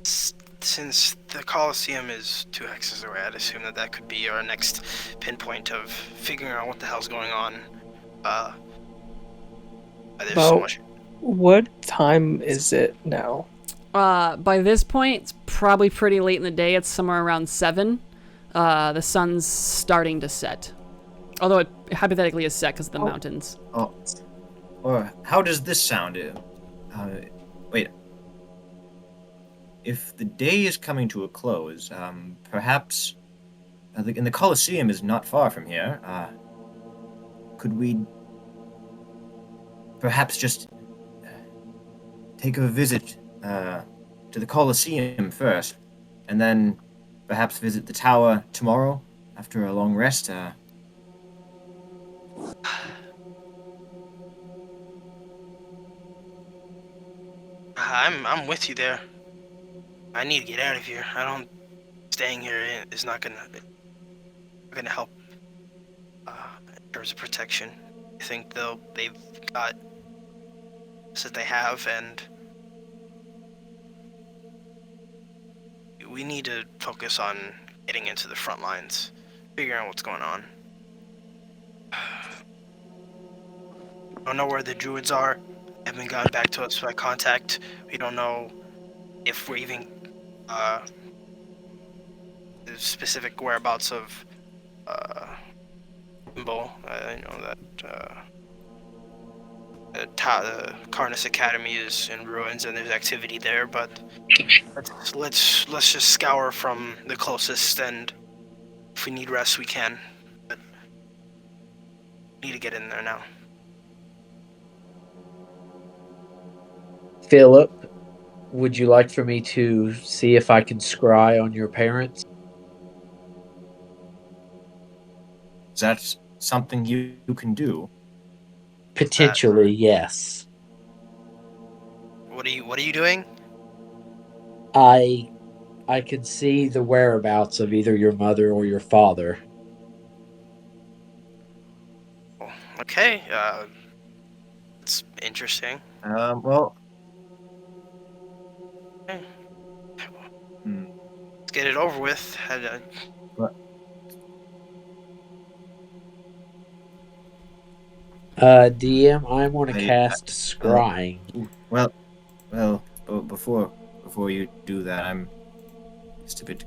Since the Colosseum is 2 hexes away, I'd assume that could be our next pinpoint of figuring out what the hell's going on. There's so About much... what time is it now? By this point, it's probably pretty late in the day. It's somewhere around 7. The sun's starting to set. Although it hypothetically is set because of the mountains. Oh, or how does this sound? Wait. If the day is coming to a close, perhaps, and the Colosseum is not far from here. Could we perhaps just take a visit to the Colosseum first, and then perhaps visit the tower tomorrow after a long rest? I'm with you there. I need to get out of here. Staying here is not gonna help in terms of protection. I think they've got that they have, and we need to focus on getting into the front lines, figuring out what's going on. I don't know where the druids are. They haven't gotten back to us by contact. We don't know if we're even the specific whereabouts of Limbo. I know that the Karnas Academy is in ruins and there's activity there, but let's just scour from the closest, and if we need rest we can. But we need to get in there now. Philip, would you like for me to see if I can scry on your parents? Is that something you can do? Potentially, yes. What are you doing? I can see the whereabouts of either your mother or your father. Okay, it's interesting. Well. Okay. Hmm. Let's get it over with. DM, I want to cast Scrying. Well, before you do that, I'm just a bit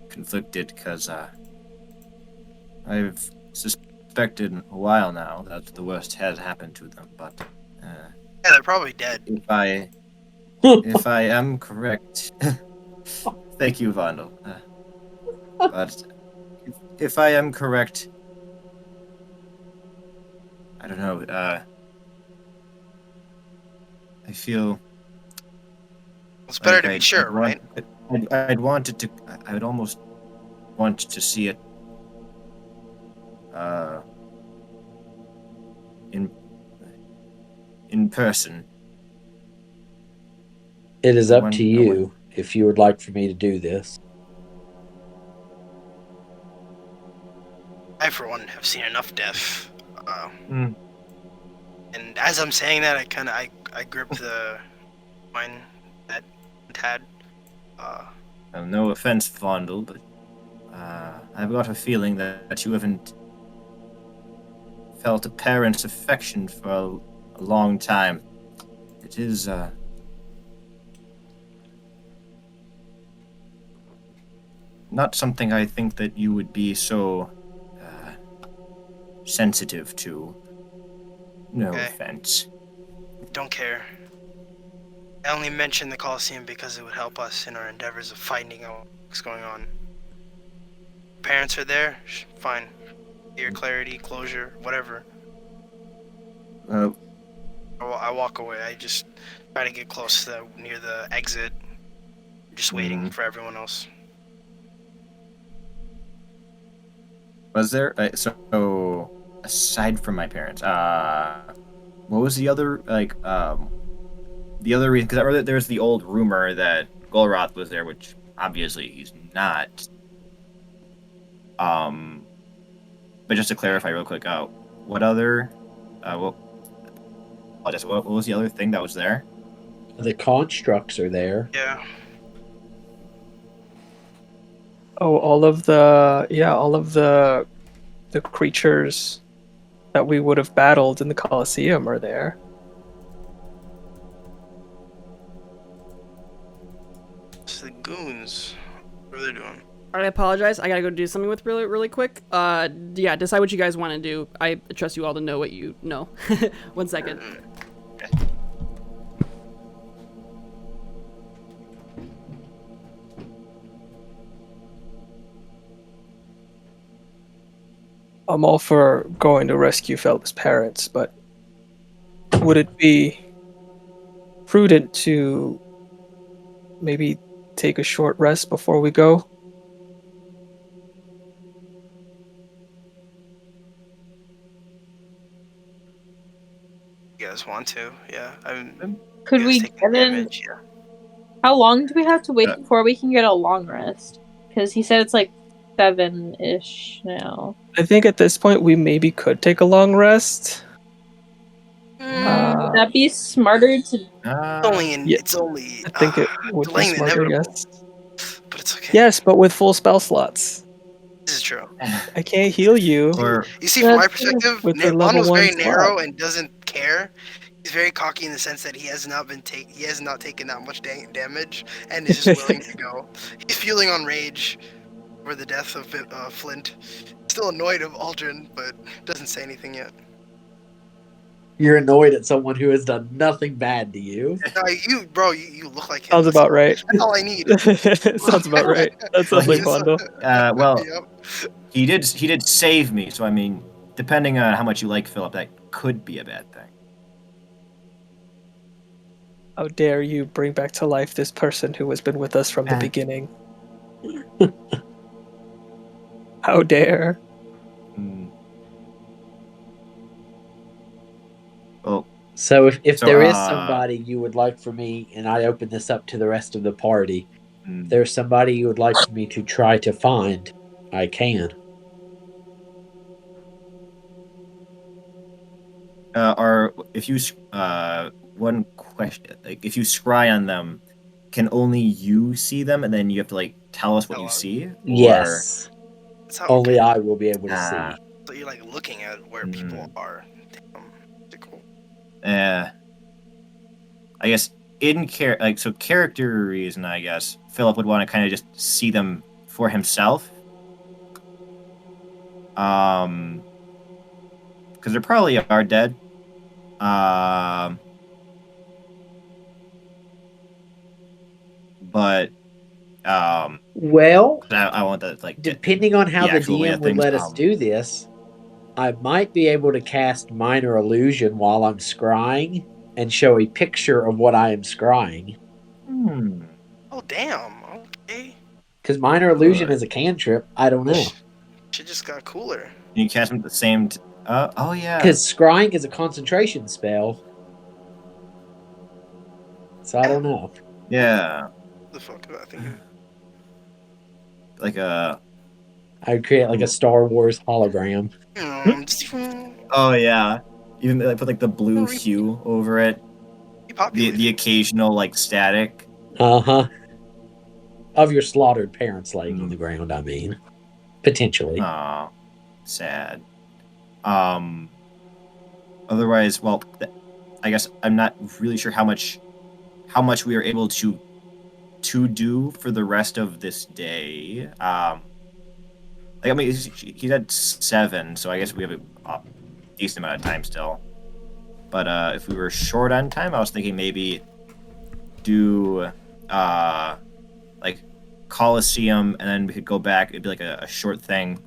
conflicted because I've suspected a while now that the worst has happened to them, but Yeah, they're probably dead. if I am correct, thank you, Vandal. But if I am correct, I don't know. I feel It's better to be sure, right? I'd wanted to. I would almost want to see it. In person. It is up to you if you would like for me to do this. I, for one, have seen enough death. And as I'm saying that, I grip the wine that had. No offense, Vondel, but I've got a feeling that you haven't felt a parent's affection for a long time. It is not something I think that you would be so sensitive to. No offense. Don't care. I only mentioned the Colosseum because it would help us in our endeavors of finding out what's going on. Parents are there, fine. Your clarity, closure, whatever. I walk away. I just try to get close to near the exit, just waiting for everyone else. Was there so aside from my parents, what was the other the other reason, because I remember that there's the old rumor that Golroth was there, which obviously he's not. But just to clarify real quick, what other, what was the other thing that was there? The constructs are there. Yeah. Oh, all of the creatures that we would have battled in the Colosseum are there. It's the goons. What are they doing? All right, I apologize. I gotta go do something with really quick. Yeah, decide what you guys want to do. I trust you all to know what you know. 1 second. I'm all for going to rescue Felda's parents, but would it be prudent to maybe take a short rest before we go? You guys want to? Yeah. Could you guys we take get in? damage, yeah. How long do we have to wait before we can get a long rest? Because he said it's like 7-ish now. I think at this point we maybe could take a long rest. Would that be smarter to? It's only. I think it would be delaying the smarter, inevitable. yes. But it's okay. Yes, but with full spell slots. This is true. I can't heal you. Or You see, from my That's true. perspective, With the Mono's level very 1 slot. narrow and doesn't care. He's very cocky in the sense that he has not taken that much damage and is just willing to go. He's fueling on rage over the death of Flint. Still annoyed of Aldrin, but doesn't say anything yet. You're annoyed at someone who has done nothing bad to you. No, you look like him. Sounds about right. That's all I need. Sounds about right. That sounds like Bondo. well, Yep. he did save me, so I mean, depending on how much you like Philip, that could be a bad thing. How dare you bring back to life this person who has been with us from the beginning? How dare? Well, So if So, there is somebody you would like for me, and I open this up to the rest of the party, if there's somebody you would like for me to try to find, I can. or if you one question, like if you scry on them, can only you see them, and then you have to like tell us what you see? Or... Yes. That's how Only I will be able to Ah. see. So you're like looking at where people are. Damn. Pretty cool. I guess so character reason, I guess Philip would want to kind of just see them for himself. Because they probably are dead. But Well, I want to like depending on how the the actual way DM of would things, let us do this, I might be able to cast Minor Illusion while I'm scrying and show a picture of what I am scrying. Oh damn. Okay. Because Minor Illusion is a cantrip. I don't know. Shit just got cooler. you cast them at the same. Oh yeah. Because scrying is a concentration spell. So I don't know. Yeah. The fuck am I thinking? Like a. I would create like a Star Wars hologram. Oh yeah. Even like put like the blue hue over it. The occasional like static. Uh-huh. Of your slaughtered parents laying on the ground, I mean. Potentially. Aw. Sad. Otherwise, well, I guess I'm not really sure how much we are able to do for the rest of this day. Like I mean, he's at 7, so I guess we have a decent amount of time still. But if we were short on time, I was thinking maybe do like Colosseum, and then we could go back. It'd be like a short thing,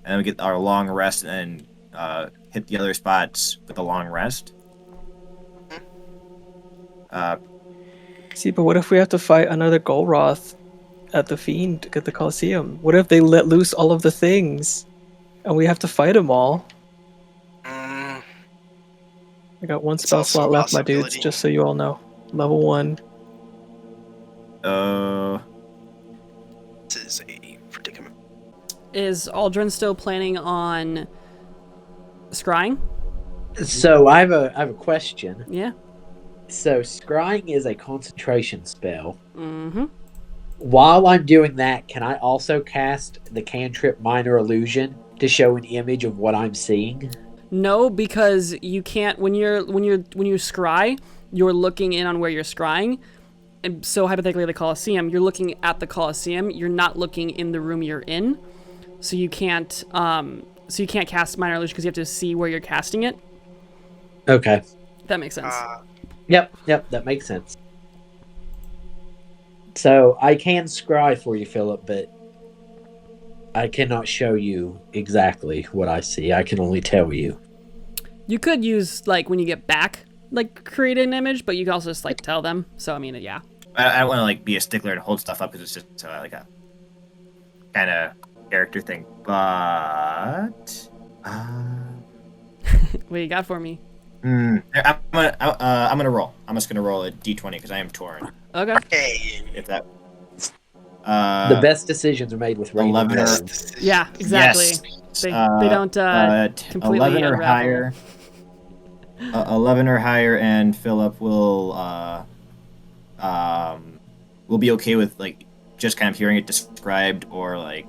and then we get our long rest, and then hit the other spots with a long rest. See, but what if we have to fight another Golroth at the Fiend at the Colosseum? What if they let loose all of the things, and we have to fight them all? I got one spell also slot a left, my dudes, possibility. just so you all know. Level 1. This is a predicament. Is Aldrin still planning on scrying? So I have a question. Yeah. So scrying is a concentration spell. Mm-hmm. While I'm doing that, can I also cast the cantrip Minor Illusion to show an image of what I'm seeing? No, because you can't when you scry, you're looking in on where you're scrying. And so hypothetically the Colosseum, you're looking at the Colosseum, you're not looking in the room you're in. So you can't cast Minor Illusion because you have to see where you're casting it. Okay. That makes sense. Yep, that makes sense. So I can scry for you, Philip, but I cannot show you exactly what I see. I can only tell you. You could use, like, when you get back, like, create an image, but you can also just, like, tell them. So, I mean, yeah. I don't want to like be a stickler and hold stuff up because it's just like a kind of character thing. But What you got for me? I'm gonna roll. I'm just gonna roll a d20 because I am torn. Okay. Hey. If that. The best decisions are made with random 11 or- rolls. Yeah, exactly. Yes. They don't completely 11 or unravel. higher. 11 or higher, and Philip will be okay with like just kind of hearing it described or like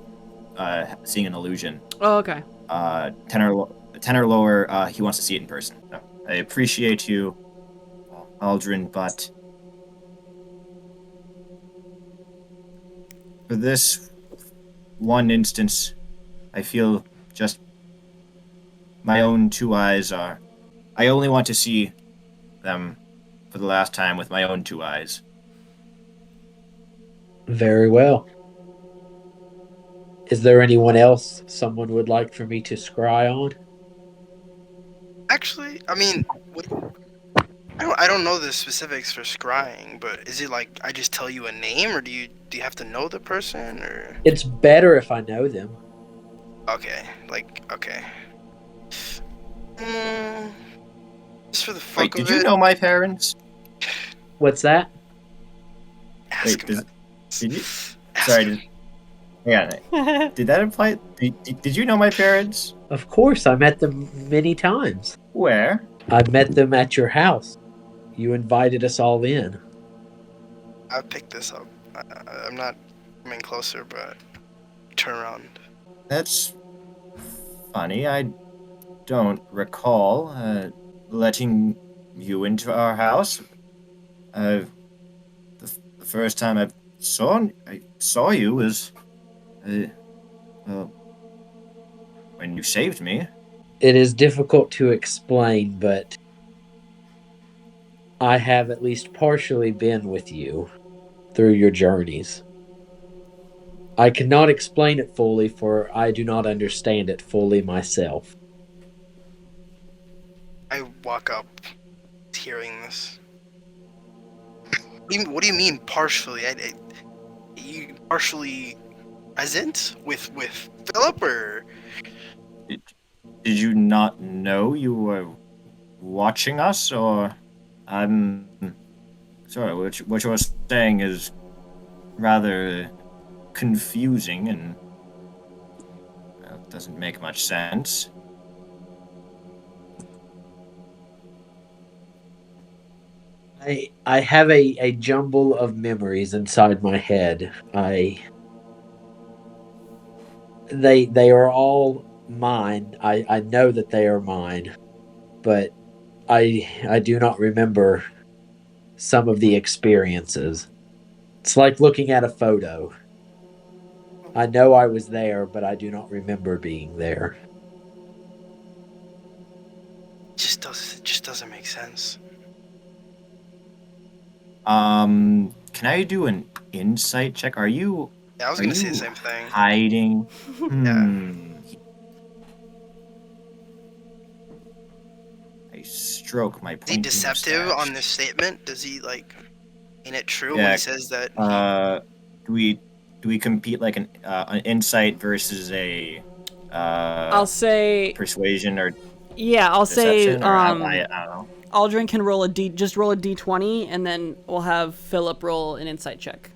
seeing an illusion. Oh, okay. 10 or lower, he wants to see it in person. So, I appreciate you, Aldrin, but for this one instance, I feel just my own two eyes are. I only want to see them for the last time with my own two eyes. Very well. Is there anyone else someone would like for me to scry on? Actually, I mean, I don't know the specifics for scrying, but is it like I just tell you a name, or do you have to know the person, or? It's better if I know them. Okay, okay. Just for the fuck Wait, of did you it, know my parents? What's that? ask Wait, him. did you? Ask Sorry, him. did that imply? Did you know my parents? Of course, I met them many times. Where? I met them at your house. You invited us all in. I picked this up. I'm not coming closer, but turn around. That's funny. I don't recall letting you into our house. The first time I saw you was when you saved me. It is difficult to explain, but I have at least partially been with you through your journeys. I cannot explain it fully, for I do not understand it fully myself. I walk up, hearing this. What do you mean partially? You partially present with Philip, or? Did you not know you were watching us, or I'm sorry? What you're saying is rather confusing and doesn't make much sense. I have a jumble of memories inside my head. They are all mine. I know that they are mine, but I do not remember some of the experiences. It's like looking at a photo. I know I was there, but I do not remember being there. It just doesn't make sense. Can I do an insight check? Are you? Yeah, I was gonna say the same thing. Hiding? I stroke my Is he pointy deceptive mustache. on this statement? Does he like ain't it true Yeah, when he says that? Do we compete like an insight versus a I'll say persuasion or yeah. I'll say deception? Or I don't know. Aldrin can roll just roll a d20, and then we'll have Philip roll an insight check.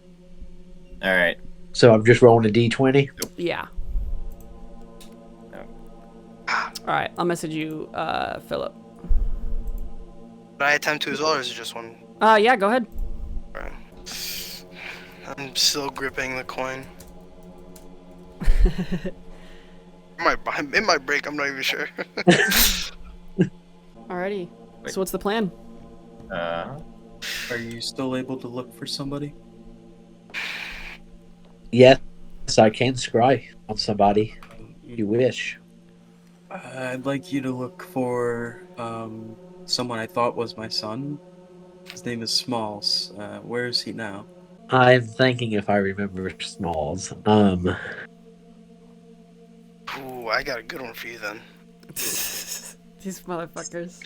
All right. So I'm just rolling a d20. Yeah. No. All right, I'll message you, Philip. Did I attempt to as well, or is it just one? Yeah, go ahead. Alright. I'm still gripping the coin. It might break, I'm not even sure. Alrighty. So what's the plan? Are you still able to look for somebody? Yes, I can scry on somebody. If you wish. I'd like you to look for someone I thought was my son. His name is Smalls. Where is he now? I'm thinking if I remember Smalls. Ooh, I got a good one for you then. These motherfuckers.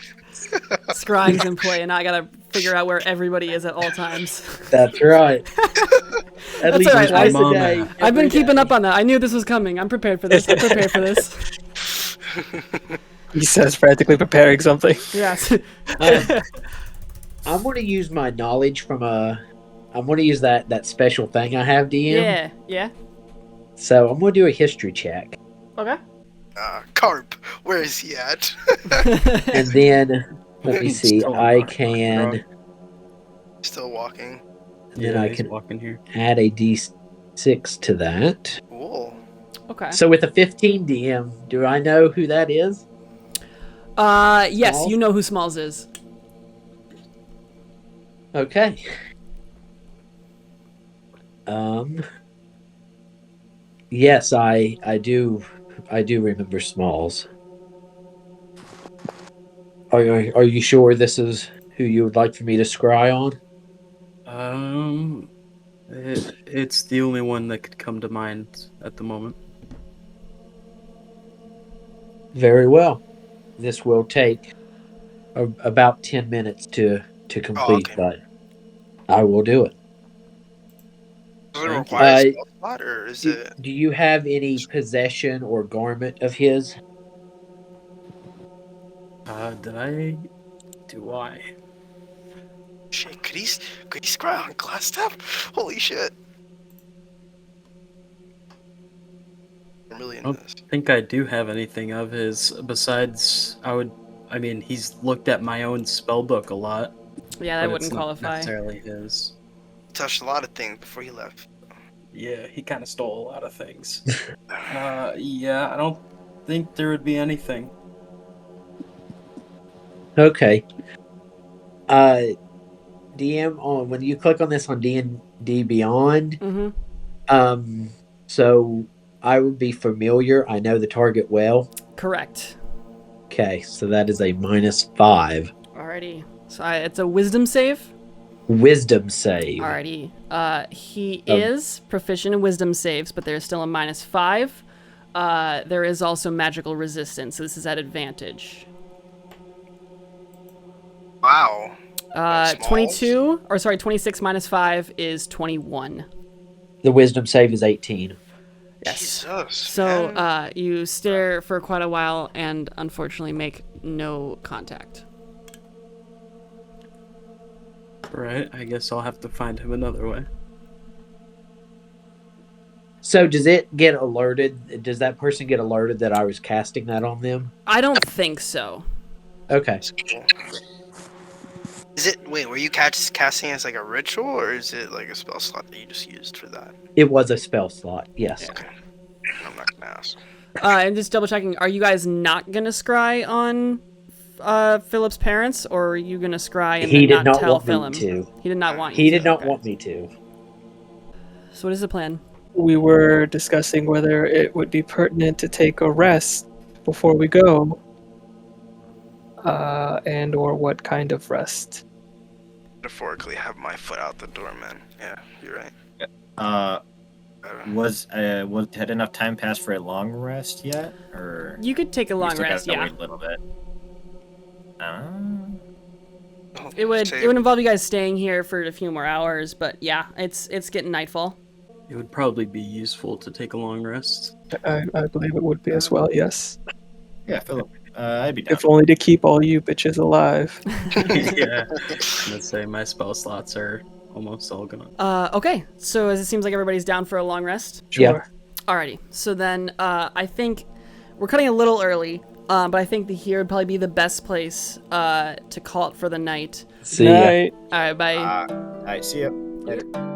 Scrying's in play, and I gotta figure out where everybody is at all times. That's right. At That's least all right. twice a Mom. day. I've been every keeping day. up on that. I knew this was coming. I'm prepared for this. I'm prepared for this. He says frantically preparing something. Yes. I'm going to use my knowledge from I'm going to use that special thing I have, DM. Yeah. Yeah. So I'm going to do a history check. Okay. Carp, where is he at? And then, let me see, Still I on can... Still walking. Then I he's can walking here. add a d6 to that. Cool. Okay. So with a 15 DM, do I know who that is? Yes, Smalls? you know who Smalls is. Okay. Yes, I do remember Smalls. Are you sure this is who you would like for me to scry on? It's the only one that could come to mind at the moment. Very well. This will take about 10 minutes to complete, okay. but I will do it. Does it Thank you. require a spell slot, or is it? Do you have any possession or garment of his? Do I? Shit, could he scry on glass tap? Holy shit. I'm really into this. I think I do have anything of his besides he's looked at my own spell book a lot. Yeah, that but wouldn't it's not qualify. necessarily his. He touched a lot of things before he left. Yeah, he kind of stole a lot of things. Yeah, I don't think there would be anything. Okay. DM on when you click on this on D&D Beyond. Mm-hmm. So I would be familiar. I know the target well. Correct. Okay, so that is a -5 Alrighty. So it's a wisdom save. wisdom save. Alrighty. He is proficient in wisdom saves, but there's still a -5. There is also magical resistance, so this is at advantage. Wow. 26 minus 5 is 21. The wisdom save is 18. Yes. Jesus. So man. you stare for quite a while and unfortunately make no contact. Right, I guess I'll have to find him another way. So does it get alerted? Does that person get alerted that I was casting that on them? I don't think so. Okay. That's cool. Is it, wait, were you casting as like a ritual, or is it like a spell slot that you just used for that? It was a spell slot, yes. Okay. I'm not gonna ask. And just double checking, are you guys not gonna scry on Philip's parents, or are you gonna scry and He then did not not tell want me Philip? to. He did not want you He to. did not Okay. want me to. So what is the plan? We were discussing whether it would be pertinent to take a rest before we go, and or what kind of rest. Metaphorically, have my foot out the door, man. Yeah, you're right. Had enough time passed for a long rest yet, or You could take a we long still rest, gotta yeah. wait a little bit? It would involve you guys staying here for a few more hours, but yeah, it's getting nightfall. It would probably be useful to take a long rest. I believe it would be as well, yes. Yeah, Philip. I'd be down. If only to keep all you bitches alive. Yeah. Let's say my spell slots are almost all gone. Okay, so as it seems like everybody's down for a long rest. Sure. Alrighty, so then I think we're cutting a little early, but I think here would probably be the best place to call it for the night. See ya. Night. Alright, bye. All right, see ya. Later.